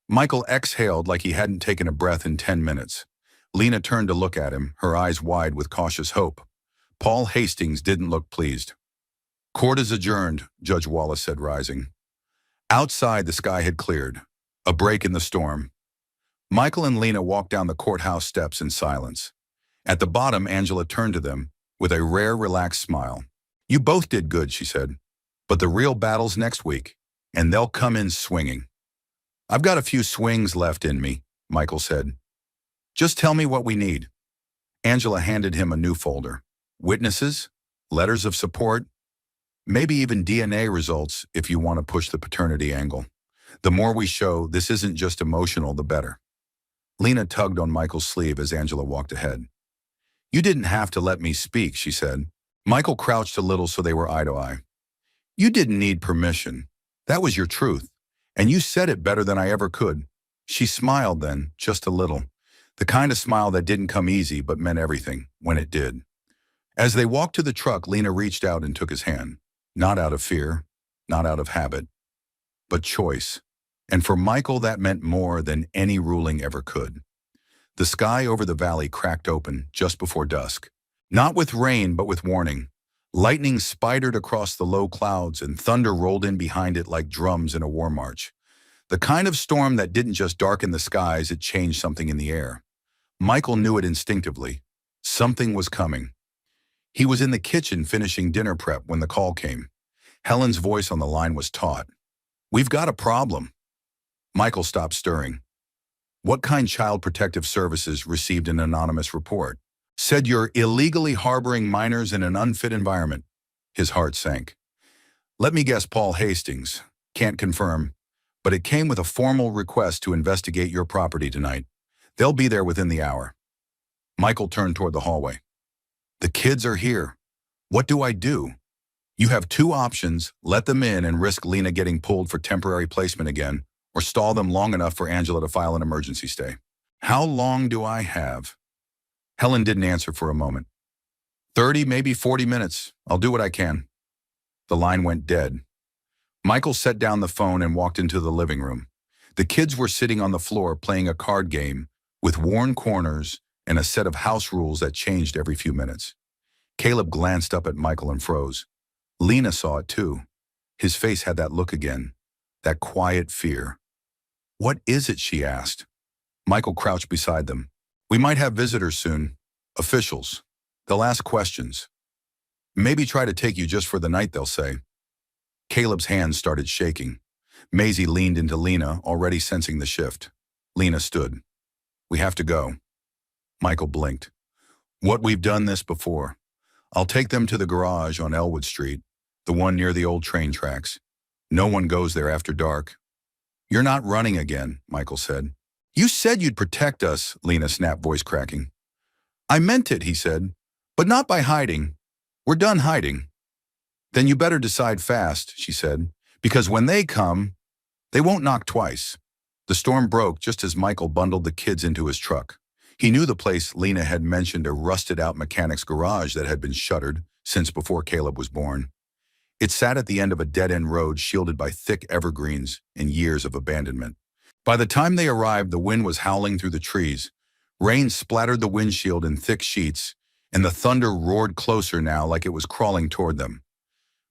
Michael exhaled like he hadn't taken a breath in 10 minutes. Lena turned to look at him, her eyes wide with cautious hope. Paul Hastings didn't look pleased. Court is adjourned, Judge Wallace said, rising. Outside, the sky had cleared. A break in the storm. Michael and Lena walked down the courthouse steps in silence. At the bottom, Angela turned to them with a rare, relaxed smile. You both did good, she said. But the real battle's next week, and they'll come in swinging. I've got a few swings left in me, Michael said. Just tell me what we need. Angela handed him a new folder. Witnesses, letters of support, maybe even DNA results if you want to push the paternity angle. The more we show this isn't just emotional, the better. Lena tugged on Michael's sleeve as Angela walked ahead. You didn't have to let me speak, she said. Michael crouched a little so they were eye to eye. You didn't need permission. That was your truth. And you said it better than I ever could. She smiled then, just a little. The kind of smile that didn't come easy but meant everything, when it did. As they walked to the truck, Lena reached out and took his hand. Not out of fear, not out of habit, but choice. And for Michael, that meant more than any ruling ever could. The sky over the valley cracked open just before dusk. Not with rain, but with warning. Lightning spidered across the low clouds and thunder rolled in behind it like drums in a war march. The kind of storm that didn't just darken the skies, it changed something in the air. Michael knew it instinctively. Something was coming. He was in the kitchen finishing dinner prep when the call came. Helen's voice on the line was taut. We've got a problem. Michael stopped stirring. What kind? Child Protective Services received an anonymous report. Said you're illegally harboring minors in an unfit environment. His heart sank. Let me guess, Paul Hastings. Can't confirm, but it came with a formal request to investigate your property tonight. They'll be there within the hour. Michael turned toward the hallway. The kids are here. What do I do? You have 2 options. Let them in and risk Lena getting pulled for temporary placement again, or stall them long enough for Angela to file an emergency stay. How long do I have? Helen didn't answer for a moment. 30, maybe 40 minutes. I'll do what I can. The line went dead. Michael set down the phone and walked into the living room. The kids were sitting on the floor playing a card game with worn corners and a set of house rules that changed every few minutes. Caleb glanced up at Michael and froze. Lena saw it too. His face had that look again, that quiet fear. What is it? She asked. Michael crouched beside them. We might have visitors soon. Officials. They'll ask questions. Maybe try to take you just for the night, they'll say. Caleb's hands started shaking. Maisie leaned into Lena, already sensing the shift. Lena stood. We have to go. Michael blinked. What, we've done this before. I'll take them to the garage on Elwood Street, the one near the old train tracks. No one goes there after dark. You're not running again, Michael said. You said you'd protect us, Lena snapped, voice cracking. I meant it, he said, but not by hiding. We're done hiding. Then you better decide fast, she said, because when they come, they won't knock twice. The storm broke just as Michael bundled the kids into his truck. He knew the place Lena had mentioned, a rusted-out mechanic's garage that had been shuttered since before Caleb was born. It sat at the end of a dead-end road shielded by thick evergreens and years of abandonment. By the time they arrived, the wind was howling through the trees. Rain splattered the windshield in thick sheets, and the thunder roared closer now like it was crawling toward them.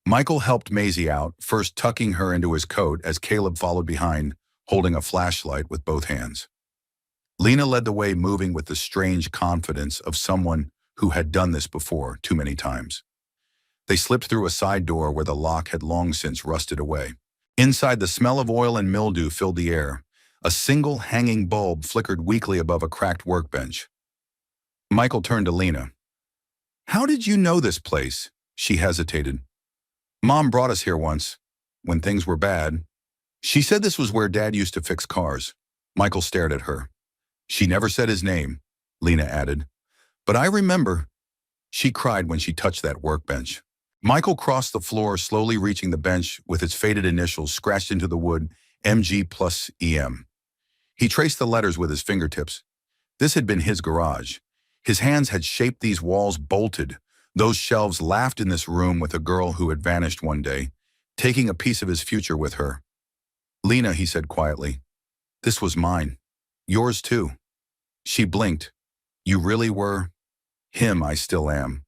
Michael helped Maisie out, first tucking her into his coat as Caleb followed behind, holding a flashlight with both hands. Lena led the way, moving with the strange confidence of someone who had done this before too many times. They slipped through a side door where the lock had long since rusted away. Inside, the smell of oil and mildew filled the air. A single hanging bulb flickered weakly above a cracked workbench. Michael turned to Lena. How did you know this place? She hesitated. Mom brought us here once, when things were bad. She said this was where Dad used to fix cars. Michael stared at her. She never said his name, Lena added. But I remember. She cried when she touched that workbench. Michael crossed the floor, slowly reaching the bench with its faded initials scratched into the wood, MG plus EM. He traced the letters with his fingertips. This had been his garage. His hands had shaped these walls, bolted. Those shelves laughed in this room with a girl who had vanished one day, taking a piece of his future with her. Lena, he said quietly, this was mine. Yours too. She blinked. You really were? Him I still am.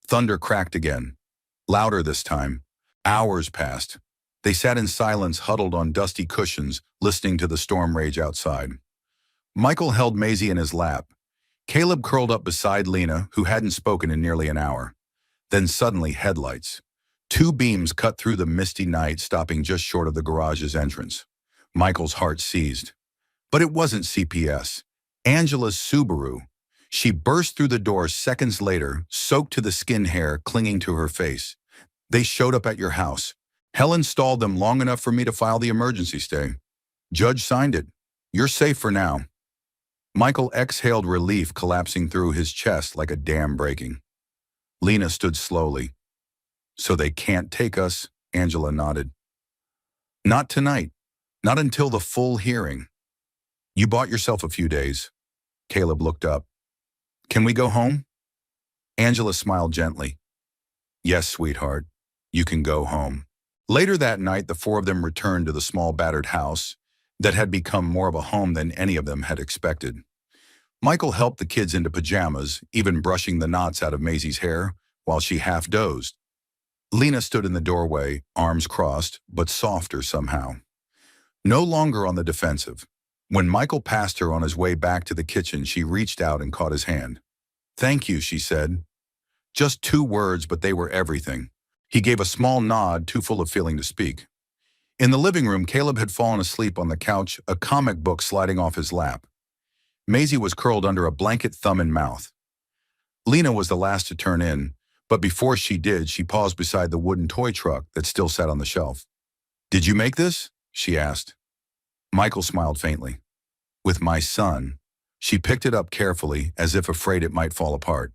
Thunder cracked again. Louder this time. Hours passed. They sat in silence, huddled on dusty cushions, listening to the storm rage outside. Michael held Maisie in his lap. Caleb curled up beside Lena, who hadn't spoken in nearly an hour. Then suddenly, headlights. Two beams cut through the misty night, stopping just short of the garage's entrance. Michael's heart seized. But it wasn't CPS. Angela's Subaru. She burst through the door seconds later, soaked to the skin hair clinging to her face. They showed up at your house. Helen stalled them long enough for me to file the emergency stay. Judge signed it. You're safe for now. Michael exhaled relief, collapsing through his chest like a dam breaking. Lena stood slowly. So they can't take us, Angela nodded. Not tonight. Not until the full hearing. You bought yourself a few days. Caleb looked up. Can we go home? Angela smiled gently. Yes, sweetheart. You can go home. Later that night, the four of them returned to the small battered house that had become more of a home than any of them had expected. Michael helped the kids into pajamas, even brushing the knots out of Maisie's hair while she half dozed. Lena stood in the doorway, arms crossed, but softer somehow. No longer on the defensive. When Michael passed her on his way back to the kitchen, she reached out and caught his hand. Thank you, she said. Just 2 words, but they were everything. He gave a small nod, too full of feeling to speak. In the living room, Caleb had fallen asleep on the couch, a comic book sliding off his lap. Maisie was curled under a blanket, thumb in mouth. Lena was the last to turn in, but before she did, she paused beside the wooden toy truck that still sat on the shelf. Did you make this? She asked. Michael smiled faintly. With my son. She picked it up carefully, as if afraid it might fall apart.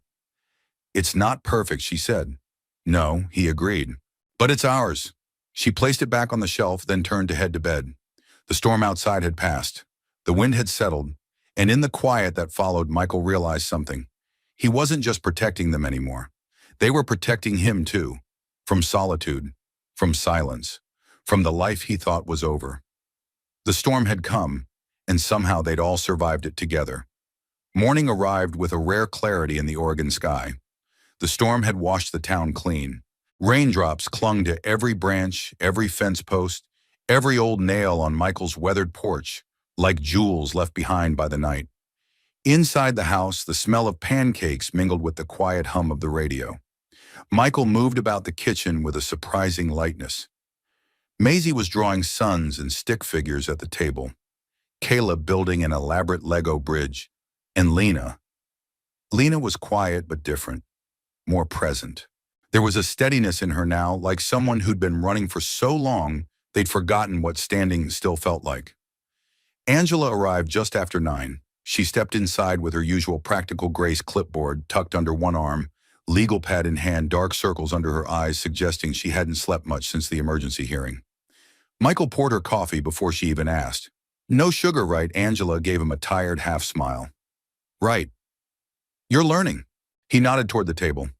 It's not perfect, she said. No, he agreed. But it's ours. She placed it back on the shelf, then turned to head to bed. The storm outside had passed. The wind had settled, and in the quiet that followed, Michael realized something. He wasn't just protecting them anymore. They were protecting him too. From solitude, from silence, from the life he thought was over. The storm had come, and somehow they'd all survived it together. Morning arrived with a rare clarity in the Oregon sky. The storm had washed the town clean. Raindrops clung to every branch, every fence post, every old nail on Michael's weathered porch, like jewels left behind by the night. Inside the house, the smell of pancakes mingled with the quiet hum of the radio. Michael moved about the kitchen with a surprising lightness. Maisie was drawing suns and stick figures at the table, Caleb building an elaborate Lego bridge, and Lena was quiet but different, more present. There was a steadiness in her now, like someone who'd been running for so long they'd forgotten what standing still felt like. Angela arrived just after 9. She stepped inside with her usual practical grace clipboard tucked under one arm, legal pad in hand, dark circles under her eyes suggesting she hadn't slept much since the emergency hearing. Michael poured her coffee before she even asked. "No sugar, right?" Angela gave him a tired half smile. "Right. You're learning." He nodded toward the table.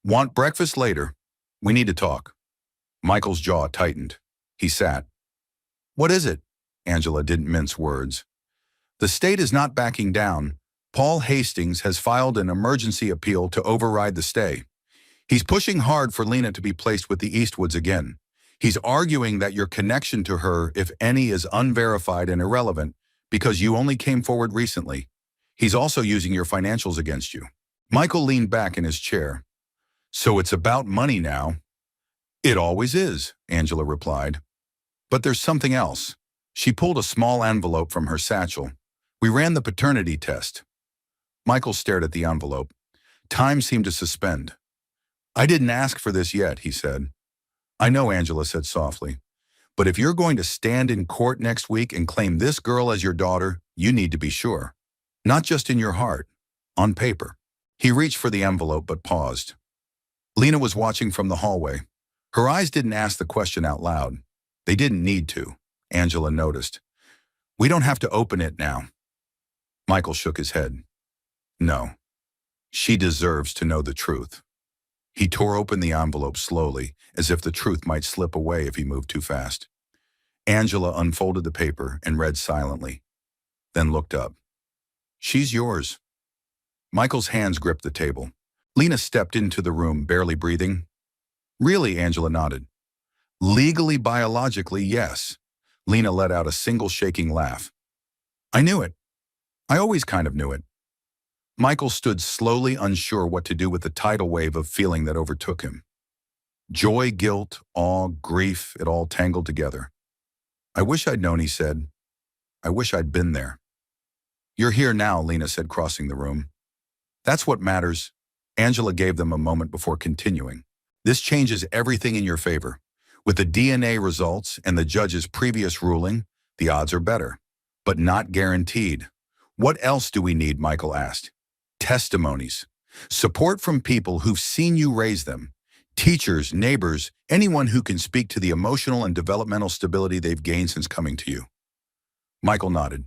"Want breakfast later? We need to talk." Michael's jaw tightened. He sat. "What is it?" Angela didn't mince words. "The state is not backing down. Paul Hastings has filed an emergency appeal to override the stay. He's pushing hard for Lena to be placed with the Eastwoods again. He's arguing that your connection to her, if any, is unverified and irrelevant because you only came forward recently. He's also using your financials against you." Michael leaned back in his chair. "So it's about money now?" "It always is," Angela replied. "But there's something else." She pulled a small envelope from her satchel. "We ran the paternity test." Michael stared at the envelope. Time seemed to suspend. "I didn't ask for this yet," he said. "I know," Angela said softly. "But if you're going to stand in court next week and claim this girl as your daughter, you need to be sure. Not just in your heart, on paper." He reached for the envelope but paused. Lena was watching from the hallway. Her eyes didn't ask the question out loud. They didn't need to, Angela noticed. "We don't have to open it now." Michael shook his head. "No. She deserves to know the truth." He tore open the envelope slowly, as if the truth might slip away if he moved too fast. Angela unfolded the paper and read silently, then looked up. "She's yours." Michael's hands gripped the table. Lena stepped into the room, barely breathing. "Really?" Angela nodded. "Legally, biologically, yes." Lena let out a single shaking laugh. "I knew it. I always kind of knew it." Michael stood slowly, unsure what to do with the tidal wave of feeling that overtook him. Joy, guilt, awe, grief, it all tangled together. "I wish I'd known," he said. "I wish I'd been there." "You're here now," Lena said, crossing the room. "That's what matters." Angela gave them a moment before continuing. "This changes everything in your favor. With the DNA results and the judge's previous ruling, the odds are better, but not guaranteed." "What else do we need?" Michael asked. "Testimonies. Support from people who've seen you raise them. Teachers, neighbors, anyone who can speak to the emotional and developmental stability they've gained since coming to you." Michael nodded.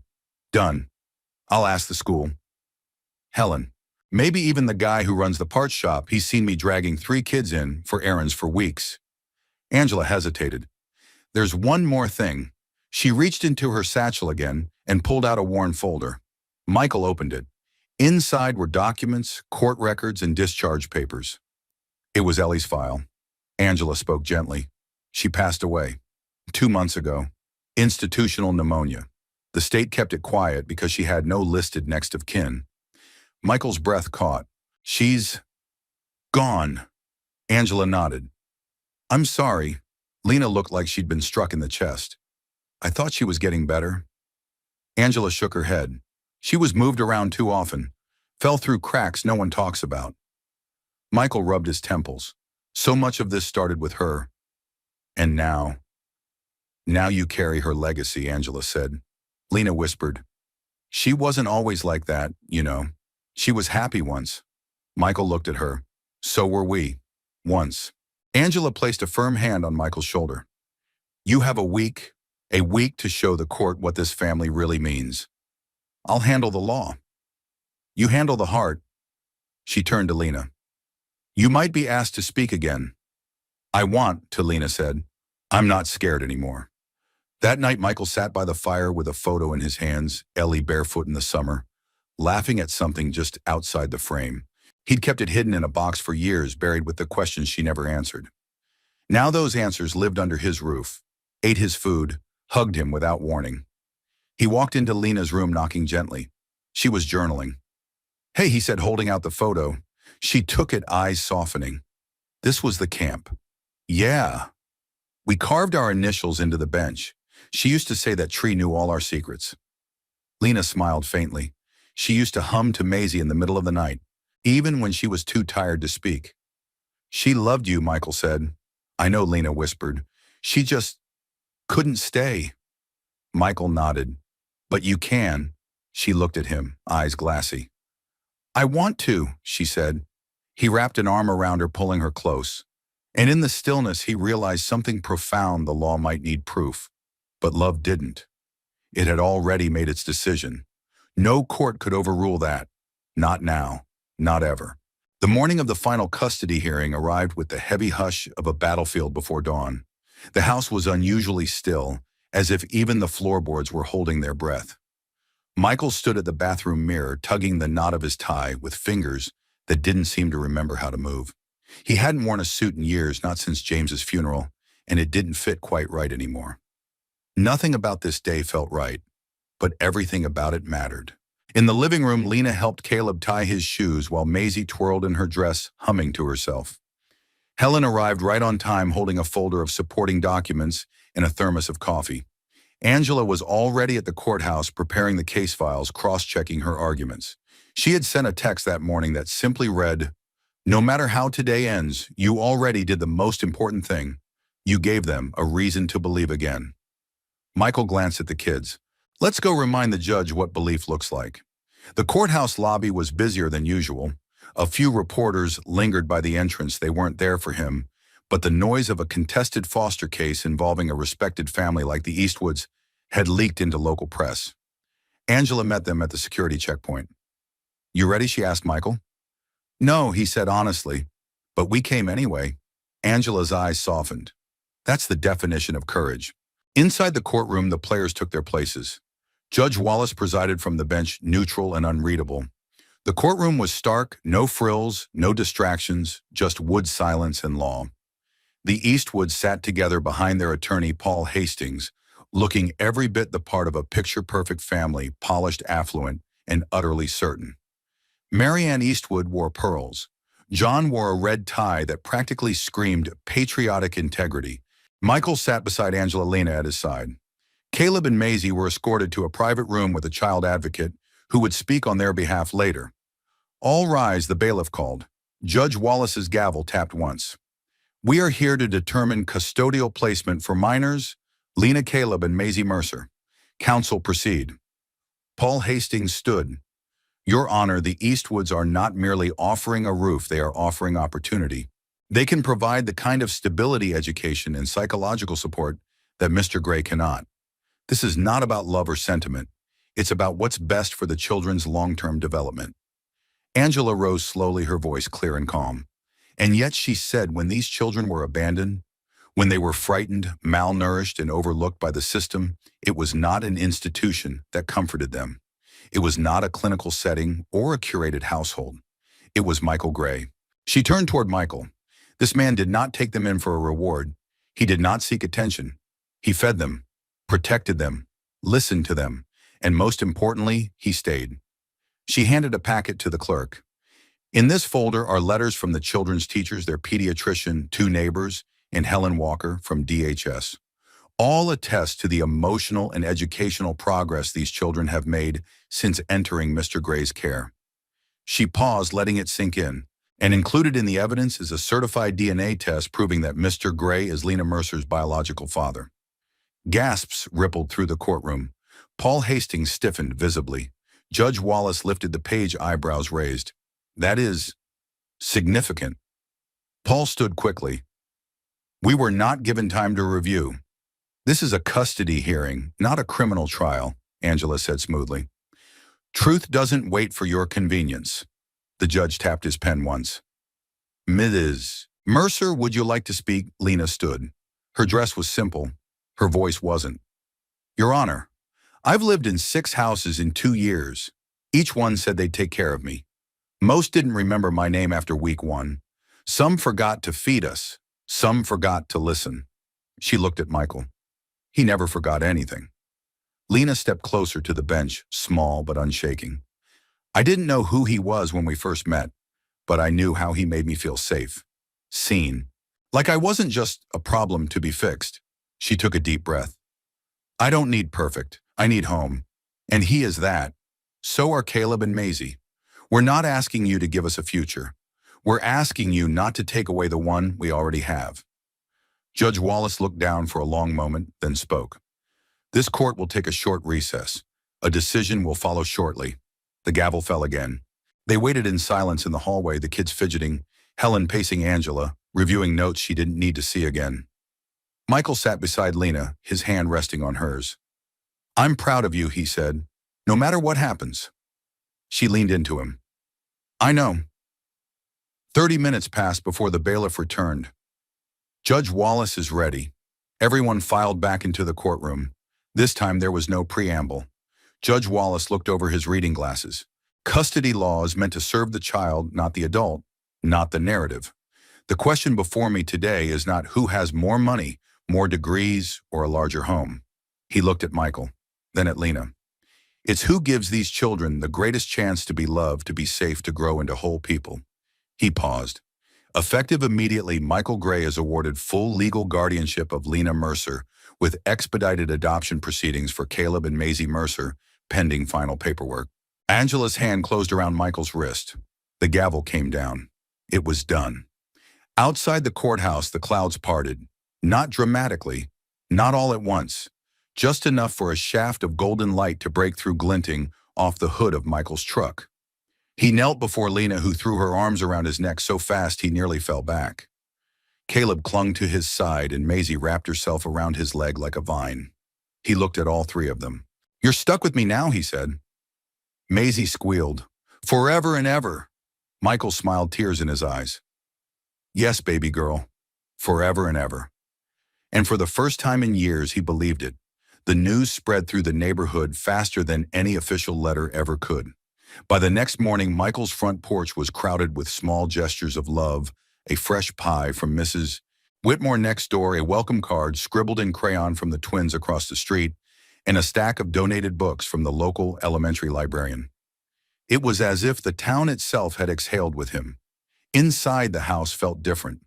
"Done. I'll ask the school. Helen. Maybe even the guy who runs the parts shop. He's seen me dragging 3 kids in for errands for weeks." Angela hesitated. "There's one more thing." She reached into her satchel again and pulled out a worn folder. Michael opened it. Inside were documents, court records, and discharge papers. It was Ellie's file. Angela spoke gently. "She passed away 2 months ago. Institutional pneumonia. The state kept it quiet because she had no listed next of kin." Michael's breath caught. "She's gone." Angela nodded. "I'm sorry." Lena looked like she'd been struck in the chest. "I thought she was getting better." Angela shook her head. "She was moved around too often. Fell through cracks no one talks about." Michael rubbed his temples. "So much of this started with her. And now you carry her legacy," Angela said. Lena whispered, "She wasn't always like that, you know. She was happy once." Michael looked at her. "So were we. Once." Angela placed a firm hand on Michael's shoulder. "You have a week to show the court what this family really means. I'll handle the law. You handle the heart." She turned to Lena. "You might be asked to speak again." "I want to," Lena said. "I'm not scared anymore." That night, Michael sat by the fire with a photo in his hands, Ellie barefoot in the summer, laughing at something just outside the frame. He'd kept it hidden in a box for years, buried with the questions she never answered. Now those answers lived under his roof, ate his food, hugged him without warning. He walked into Lena's room, knocking gently. She was journaling. "Hey," he said, holding out the photo. She took it, eyes softening. This was the camp. Yeah. We carved our initials into the bench. She used to say that tree knew all our secrets. Lena smiled faintly. She used to hum to Maisie in the middle of the night, even when she was too tired to speak. She loved you, Michael said. I know, Lena whispered. She just couldn't stay. Michael nodded. But you can. She looked at him, eyes glassy. I want to, she said. He wrapped an arm around her, pulling her close. And in the stillness, he realized something profound. The law might need proof, but love didn't. It had already made its decision. No court could overrule that. Not now. Not ever. The morning of the final custody hearing arrived with the heavy hush of a battlefield before dawn. The house was unusually still, as if even the floorboards were holding their breath. Michael stood at the bathroom mirror, tugging the knot of his tie with fingers that didn't seem to remember how to move. He hadn't worn a suit in years, not since James's funeral, and it didn't fit quite right anymore. Nothing about this day felt right, but everything about it mattered. In the living room, Lena helped Caleb tie his shoes while Maisie twirled in her dress, humming to herself. Helen arrived right on time, holding a folder of supporting documents and a thermos of coffee. Angela was already at the courthouse preparing the case files, cross-checking her arguments. She had sent a text that morning that simply read, "No matter how today ends, you already did the most important thing. You gave them a reason to believe again." Michael glanced at the kids. Let's go remind the judge what belief looks like. The courthouse lobby was busier than usual. A few reporters lingered by the entrance. They weren't there for him, but the noise of a contested foster case involving a respected family like the Eastwoods had leaked into local press. Angela met them at the security checkpoint. You ready? She asked Michael. No, he said honestly, but we came anyway. Angela's eyes softened. That's the definition of courage. Inside the courtroom, the players took their places. Judge Wallace presided from the bench, neutral and unreadable. The courtroom was stark, no frills, no distractions, just wood silence and law. The Eastwoods sat together behind their attorney, Paul Hastings, looking every bit the part of a picture-perfect family, polished, affluent, and utterly certain. Marianne Eastwood wore pearls. John wore a red tie that practically screamed patriotic integrity. Michael sat beside Angela, Lena at his side. Caleb and Maisie were escorted to a private room with a child advocate who would speak on their behalf later. All rise, the bailiff called. Judge Wallace's gavel tapped once. We are here to determine custodial placement for minors, Lena Caleb and Maisie Mercer. Counsel proceed. Paul Hastings stood. Your Honor, the Eastwoods are not merely offering a roof, they are offering opportunity. They can provide the kind of stability, education, and psychological support that Mr. Gray cannot. This is not about love or sentiment. It's about what's best for the children's long-term development. Angela rose slowly, her voice clear and calm. And yet she said when these children were abandoned, when they were frightened, malnourished, and overlooked by the system, it was not an institution that comforted them. It was not a clinical setting or a curated household. It was Michael Gray. She turned toward Michael. This man did not take them in for a reward. He did not seek attention. He fed them, protected them, listened to them, and most importantly, he stayed. She handed a packet to the clerk. In this folder are letters from the children's teachers, their pediatrician, 2 neighbors, and Helen Walker from DHS. All attest to the emotional and educational progress these children have made since entering Mr. Gray's care. She paused, letting it sink in, and included in the evidence is a certified DNA test proving that Mr. Gray is Lena Mercer's biological father. Gasps rippled through the courtroom. Paul Hastings stiffened visibly. Judge Wallace lifted the page, eyebrows raised. That is significant. Paul stood quickly. We were not given time to review. This is a custody hearing, not a criminal trial, Angela said smoothly. Truth doesn't wait for your convenience. The judge tapped his pen once. Ms. Mercer, would you like to speak? Lena stood. Her dress was simple. Her voice wasn't. Your Honor, I've lived in 6 houses in 2 years. Each one said they'd take care of me. Most didn't remember my name after week 1. Some forgot to feed us. Some forgot to listen. She looked at Michael. He never forgot anything. Lena stepped closer to the bench, small but unshaking. I didn't know who he was when we first met, but I knew how he made me feel safe. seen. Like I wasn't just a problem to be fixed. She took a deep breath. I don't need perfect. I need home. And he is that. So are Caleb and Maisie. We're not asking you to give us a future. We're asking you not to take away the one we already have. Judge Wallace looked down for a long moment, then spoke. This court will take a short recess. A decision will follow shortly. The gavel fell again. They waited in silence in the hallway, the kids fidgeting, Helen pacing Angela, reviewing notes she didn't need to see again. Michael sat beside Lena, his hand resting on hers. I'm proud of you, he said, no matter what happens. She leaned into him. I know. 30 minutes passed before the bailiff returned. Judge Wallace is ready. Everyone filed back into the courtroom. This time there was no preamble. Judge Wallace looked over his reading glasses. Custody law is meant to serve the child, not the adult, not the narrative. The question before me today is not who has more money, more degrees, or a larger home. He looked at Michael, then at Lena. It's who gives these children the greatest chance to be loved, to be safe, to grow into whole people. He paused. Effective immediately, Michael Gray is awarded full legal guardianship of Lena Mercer, with expedited adoption proceedings for Caleb and Maisie Mercer, pending final paperwork. Angela's hand closed around Michael's wrist. The gavel came down. It was done. Outside the courthouse, the clouds parted. Not dramatically, not all at once, just enough for a shaft of golden light to break through, glinting off the hood of Michael's truck. He knelt before Lena, who threw her arms around his neck so fast he nearly fell back. Caleb clung to his side, and Maisie wrapped herself around his leg like a vine. He looked at all three of them. You're stuck with me now, he said. Maisie squealed. Forever and ever. Michael smiled, tears in his eyes. Yes, baby girl. Forever and ever. And for the first time in years, he believed it. The news spread through the neighborhood faster than any official letter ever could. By the next morning, Michael's front porch was crowded with small gestures of love, a fresh pie from Mrs. Whitmore next door, a welcome card scribbled in crayon from the twins across the street, and a stack of donated books from the local elementary librarian. It was as if the town itself had exhaled with him. Inside, the house felt different.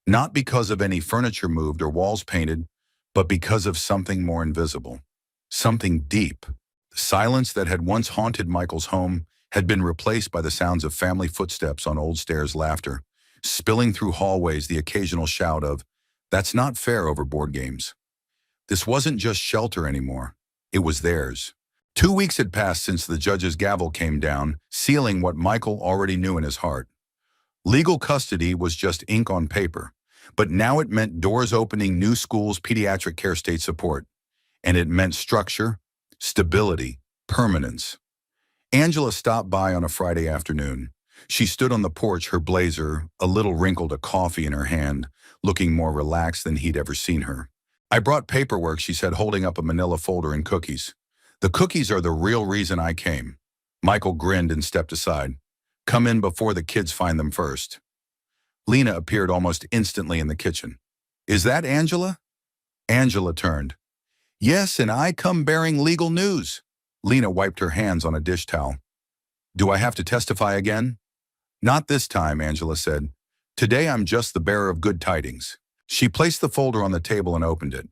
Not because of any furniture moved or walls painted, but because of something more invisible, something deep. The silence that had once haunted Michael's home had been replaced by the sounds of family footsteps on old stairs, laughter, spilling through hallways, the occasional shout of, "That's not fair," over board games. This wasn't just shelter anymore. It was theirs. 2 weeks had passed since the judge's gavel came down, sealing what Michael already knew in his heart. Legal custody was just ink on paper, but now it meant doors opening, new schools, pediatric care, state support. And it meant structure, stability, permanence. Angela stopped by on a Friday afternoon. She stood on the porch, her blazer, a little wrinkled, a coffee in her hand, looking more relaxed than he'd ever seen her. I brought paperwork, she said, holding up a manila folder, and cookies. The cookies are the real reason I came. Michael grinned and stepped aside. Come in before the kids find them first. Lena appeared almost instantly in the kitchen. Is that Angela? Angela turned. Yes, and I come bearing legal news. Lena wiped her hands on a dish towel. Do I have to testify again? Not this time, Angela said. Today I'm just the bearer of good tidings. She placed the folder on the table and opened it.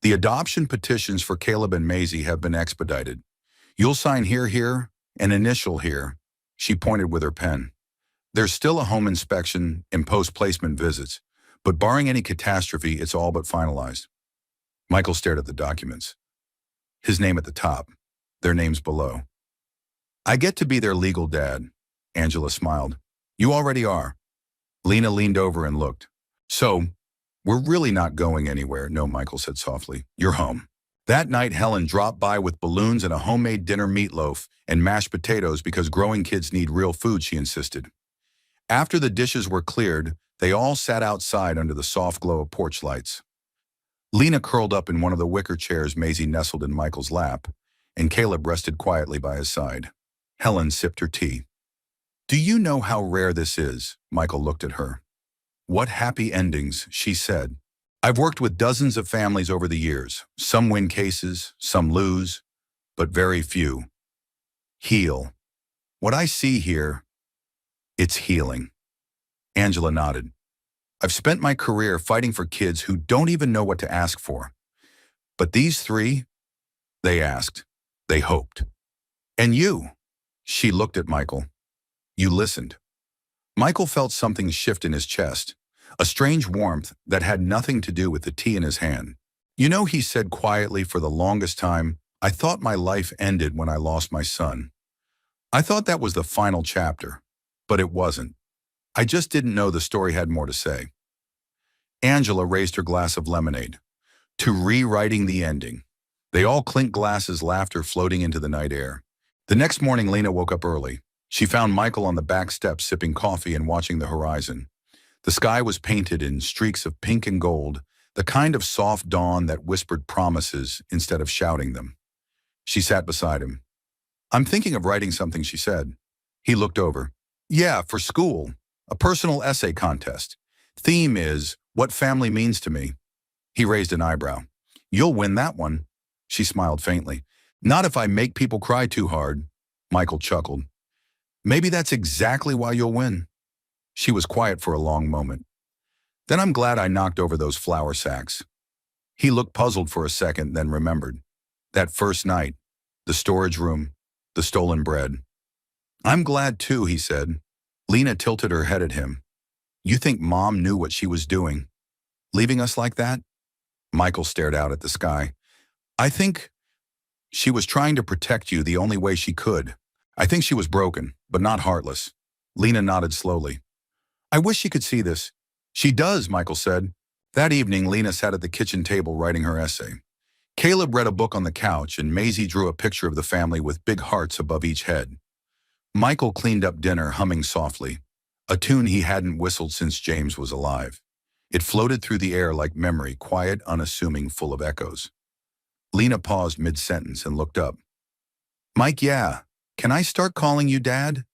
The adoption petitions for Caleb and Maisie have been expedited. You'll sign here, and initial here. She pointed with her pen. There's still a home inspection and post-placement visits, but barring any catastrophe, it's all but finalized. Michael stared at the documents. His name at the top, their names below. I get to be their legal dad, Angela smiled. You already are. Lena leaned over and looked. So, we're really not going anywhere, no, Michael said softly. You're home. That night, Helen dropped by with balloons and a homemade dinner, meatloaf and mashed potatoes, because growing kids need real food, she insisted. After the dishes were cleared, they all sat outside under the soft glow of porch lights. Lena curled up in one of the wicker chairs, Maisie nestled in Michael's lap, and Caleb rested quietly by his side. Helen sipped her tea. Do you know how rare this is? Michael looked at her. What happy endings, she said. I've worked with dozens of families over the years. Some win cases, some lose, but very few heal. What I see here, it's healing. Angela nodded. I've spent my career fighting for kids who don't even know what to ask for. But these three, they asked. They hoped. And you? She looked at Michael. You listened. Michael felt something shift in his chest, a strange warmth that had nothing to do with the tea in his hand. You know, he said quietly, for the longest time, I thought my life ended when I lost my son. I thought that was the final chapter, but it wasn't. I just didn't know the story had more to say. Angela raised her glass of lemonade. To rewriting the ending. They all clinked glasses, laughter floating into the night air. The next morning, Lena woke up early. She found Michael on the back steps sipping coffee and watching the horizon. The sky was painted in streaks of pink and gold, the kind of soft dawn that whispered promises instead of shouting them. She sat beside him. I'm thinking of writing something, she said. He looked over. Yeah, for school. A personal essay contest. Theme is, what family means to me. He raised an eyebrow. You'll win that one. She smiled faintly. Not if I make people cry too hard. Michael chuckled. Maybe that's exactly why you'll win. She was quiet for a long moment. Then I'm glad I knocked over those flour sacks. He looked puzzled for a second, then remembered. That first night, the storage room, the stolen bread. I'm glad too, he said. Lena tilted her head at him. You think Mom knew what she was doing? Leaving us like that? Michael stared out at the sky. I think she was trying to protect you the only way she could. I think she was broken, but not heartless. Lena nodded slowly. I wish she could see this. She does, Michael said. That evening, Lena sat at the kitchen table writing her essay. Caleb read a book on the couch, and Maisie drew a picture of the family with big hearts above each head. Michael cleaned up dinner, humming softly, a tune he hadn't whistled since James was alive. It floated through the air like memory, quiet, unassuming, full of echoes. Lena paused mid-sentence and looked up. Mike, yeah. Can I start calling you Dad?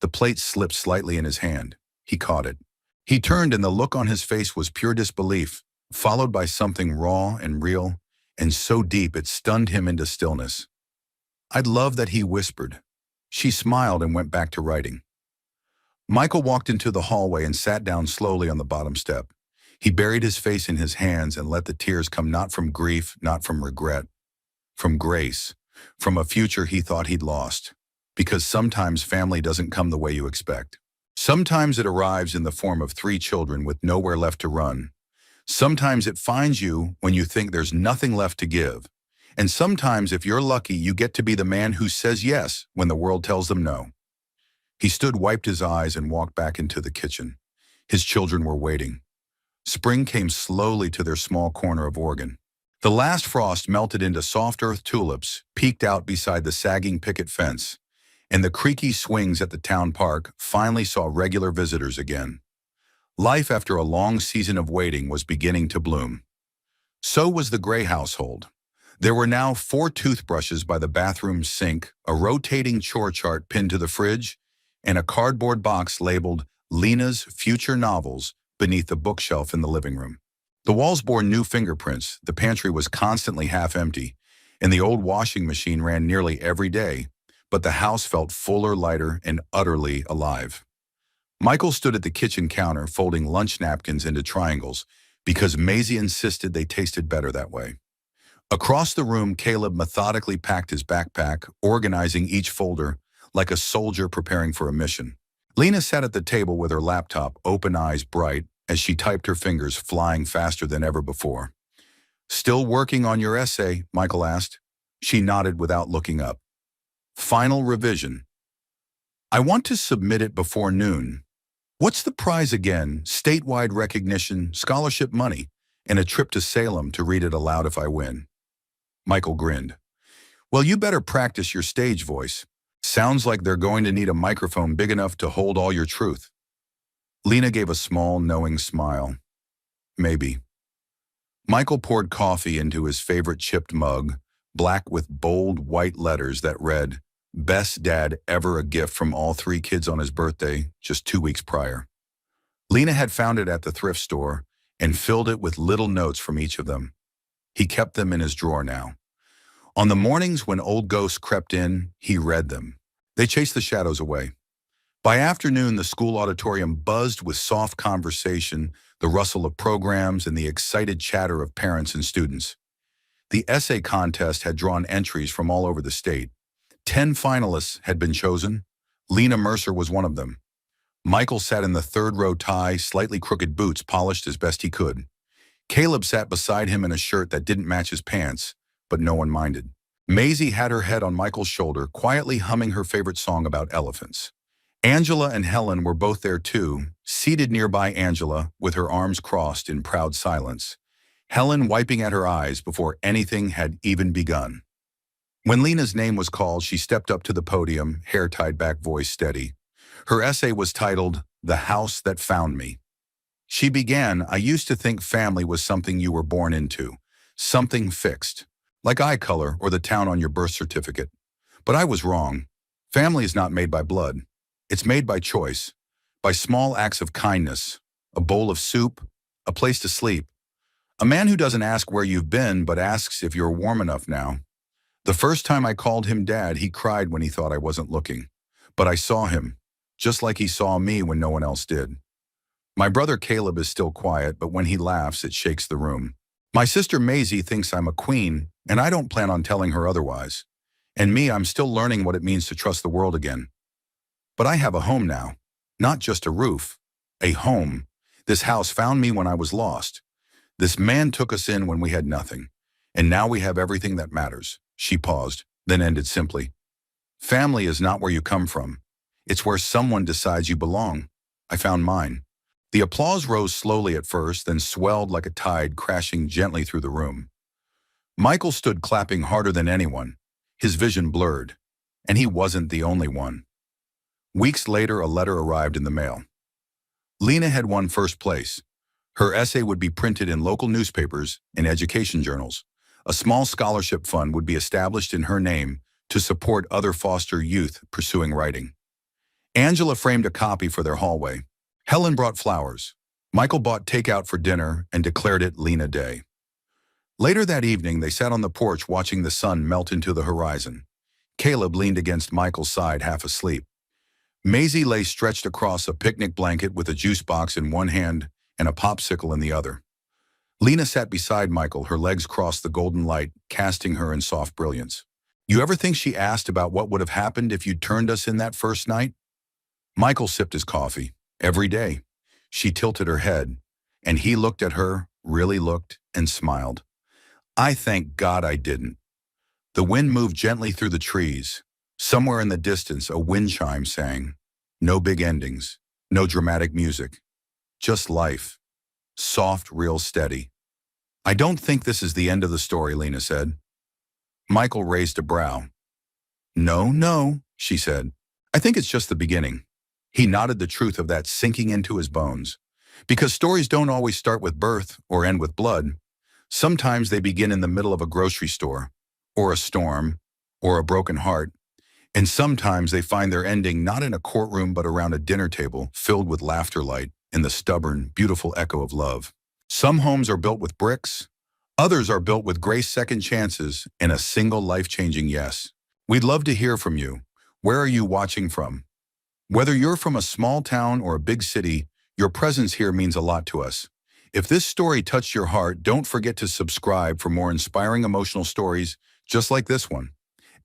The plate slipped slightly in his hand. He caught it. He turned, and the look on his face was pure disbelief, followed by something raw and real, and so deep it stunned him into stillness. I'd love that, he whispered. She smiled and went back to writing. Michael walked into the hallway and sat down slowly on the bottom step. He buried his face in his hands and let the tears come, not from grief, not from regret, from grace, from a future he thought he'd lost. Because sometimes family doesn't come the way you expect. Sometimes it arrives in the form of 3 children with nowhere left to run. Sometimes it finds you when you think there's nothing left to give. And sometimes, if you're lucky, you get to be the man who says yes when the world tells them no. He stood, wiped his eyes, and walked back into the kitchen. His children were waiting. Spring came slowly to their small corner of Oregon. The last frost melted into soft earth tulips, peeked out beside the sagging picket fence, and the creaky swings at the town park finally saw regular visitors again. Life, after a long season of waiting, was beginning to bloom. So was the Gray household. There were now 4 toothbrushes by the bathroom sink, a rotating chore chart pinned to the fridge, and a cardboard box labeled Lena's Future Novels beneath the bookshelf in the living room. The walls bore new fingerprints, the pantry was constantly half empty, and the old washing machine ran nearly every day, but the house felt fuller, lighter, and utterly alive. Michael stood at the kitchen counter, folding lunch napkins into triangles, because Maisie insisted they tasted better that way. Across the room, Caleb methodically packed his backpack, organizing each folder like a soldier preparing for a mission. Lena sat at the table with her laptop, open eyes bright, as she typed, her fingers flying faster than ever before. Still working on your essay? Michael asked. She nodded without looking up. Final revision. I want to submit it before noon. What's the prize again? Statewide recognition, scholarship money, and a trip to Salem to read it aloud if I win. Michael grinned. Well, you better practice your stage voice. Sounds like they're going to need a microphone big enough to hold all your truth. Lena gave a small, knowing smile. Maybe. Michael poured coffee into his favorite chipped mug, black with bold white letters that read, Best Dad Ever, a gift from all 3 kids on his birthday just 2 weeks prior. Lena had found it at the thrift store and filled it with little notes from each of them. He kept them in his drawer now. On the mornings when old ghosts crept in, he read them. They chased the shadows away. By afternoon, the school auditorium buzzed with soft conversation, the rustle of programs, and the excited chatter of parents and students. The essay contest had drawn entries from all over the state. 10 finalists had been chosen. Lena Mercer was one of them. Michael sat in the third-row tie, slightly crooked boots polished as best he could. Caleb sat beside him in a shirt that didn't match his pants, but no one minded. Maisie had her head on Michael's shoulder, quietly humming her favorite song about elephants. Angela and Helen were both there too, seated nearby Angela with her arms crossed in proud silence, Helen wiping at her eyes before anything had even begun. When Lena's name was called, she stepped up to the podium, hair tied back, voice steady. Her essay was titled, "The House That Found Me." She began, "I used to think family was something you were born into, something fixed, like eye color or the town on your birth certificate. But I was wrong. Family is not made by blood. It's made by choice, by small acts of kindness, a bowl of soup, a place to sleep. A man who doesn't ask where you've been, but asks if you're warm enough now. The first time I called him Dad, he cried when he thought I wasn't looking. But I saw him, just like he saw me when no one else did. My brother Caleb is still quiet, but when he laughs, it shakes the room. My sister Maisie thinks I'm a queen, and I don't plan on telling her otherwise. And me, I'm still learning what it means to trust the world again. But I have a home now, not just a roof, a home. This house found me when I was lost. This man took us in when we had nothing. And now we have everything that matters." She paused, then ended simply. "Family is not where you come from. It's where someone decides you belong. I found mine." The applause rose slowly at first, then swelled like a tide, crashing gently through the room. Michael stood clapping harder than anyone, his vision blurred. And he wasn't the only one. Weeks later, a letter arrived in the mail. Lena had won first place. Her essay would be printed in local newspapers and education journals. A small scholarship fund would be established in her name to support other foster youth pursuing writing. Angela framed a copy for their hallway. Helen brought flowers. Michael bought takeout for dinner and declared it Lena Day. Later that evening, they sat on the porch watching the sun melt into the horizon. Caleb leaned against Michael's side, half asleep. Maisie lay stretched across a picnic blanket with a juice box in one hand and a popsicle in the other. Lena sat beside Michael, her legs crossed the golden light, casting her in soft brilliance. "You ever think," she asked, "about what would have happened if you'd turned us in that first night?" Michael sipped his coffee. "Every day." She tilted her head, and he looked at her, really looked, and smiled. "I thank God I didn't." The wind moved gently through the trees. Somewhere in the distance, a wind chime sang. No big endings, no dramatic music. Just life. Soft, real steady. "I don't think this is the end of the story," Lena said. Michael raised a brow. No, she said. "I think it's just the beginning." He nodded, the truth of that sinking into his bones. Because stories don't always start with birth or end with blood. Sometimes they begin in the middle of a grocery store, or a storm, or a broken heart. And sometimes they find their ending not in a courtroom but around a dinner table filled with laughter light and the stubborn, beautiful echo of love. Some homes are built with bricks. Others are built with grace, second chances, and a single life-changing yes. We'd love to hear from you. Where are you watching from? Whether you're from a small town or a big city, your presence here means a lot to us. If this story touched your heart, don't forget to subscribe for more inspiring emotional stories just like this one.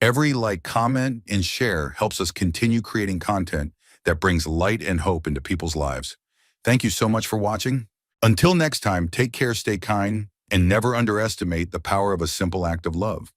Every like, comment, and share helps us continue creating content that brings light and hope into people's lives. Thank you so much for watching. Until next time, take care, stay kind, and never underestimate the power of a simple act of love.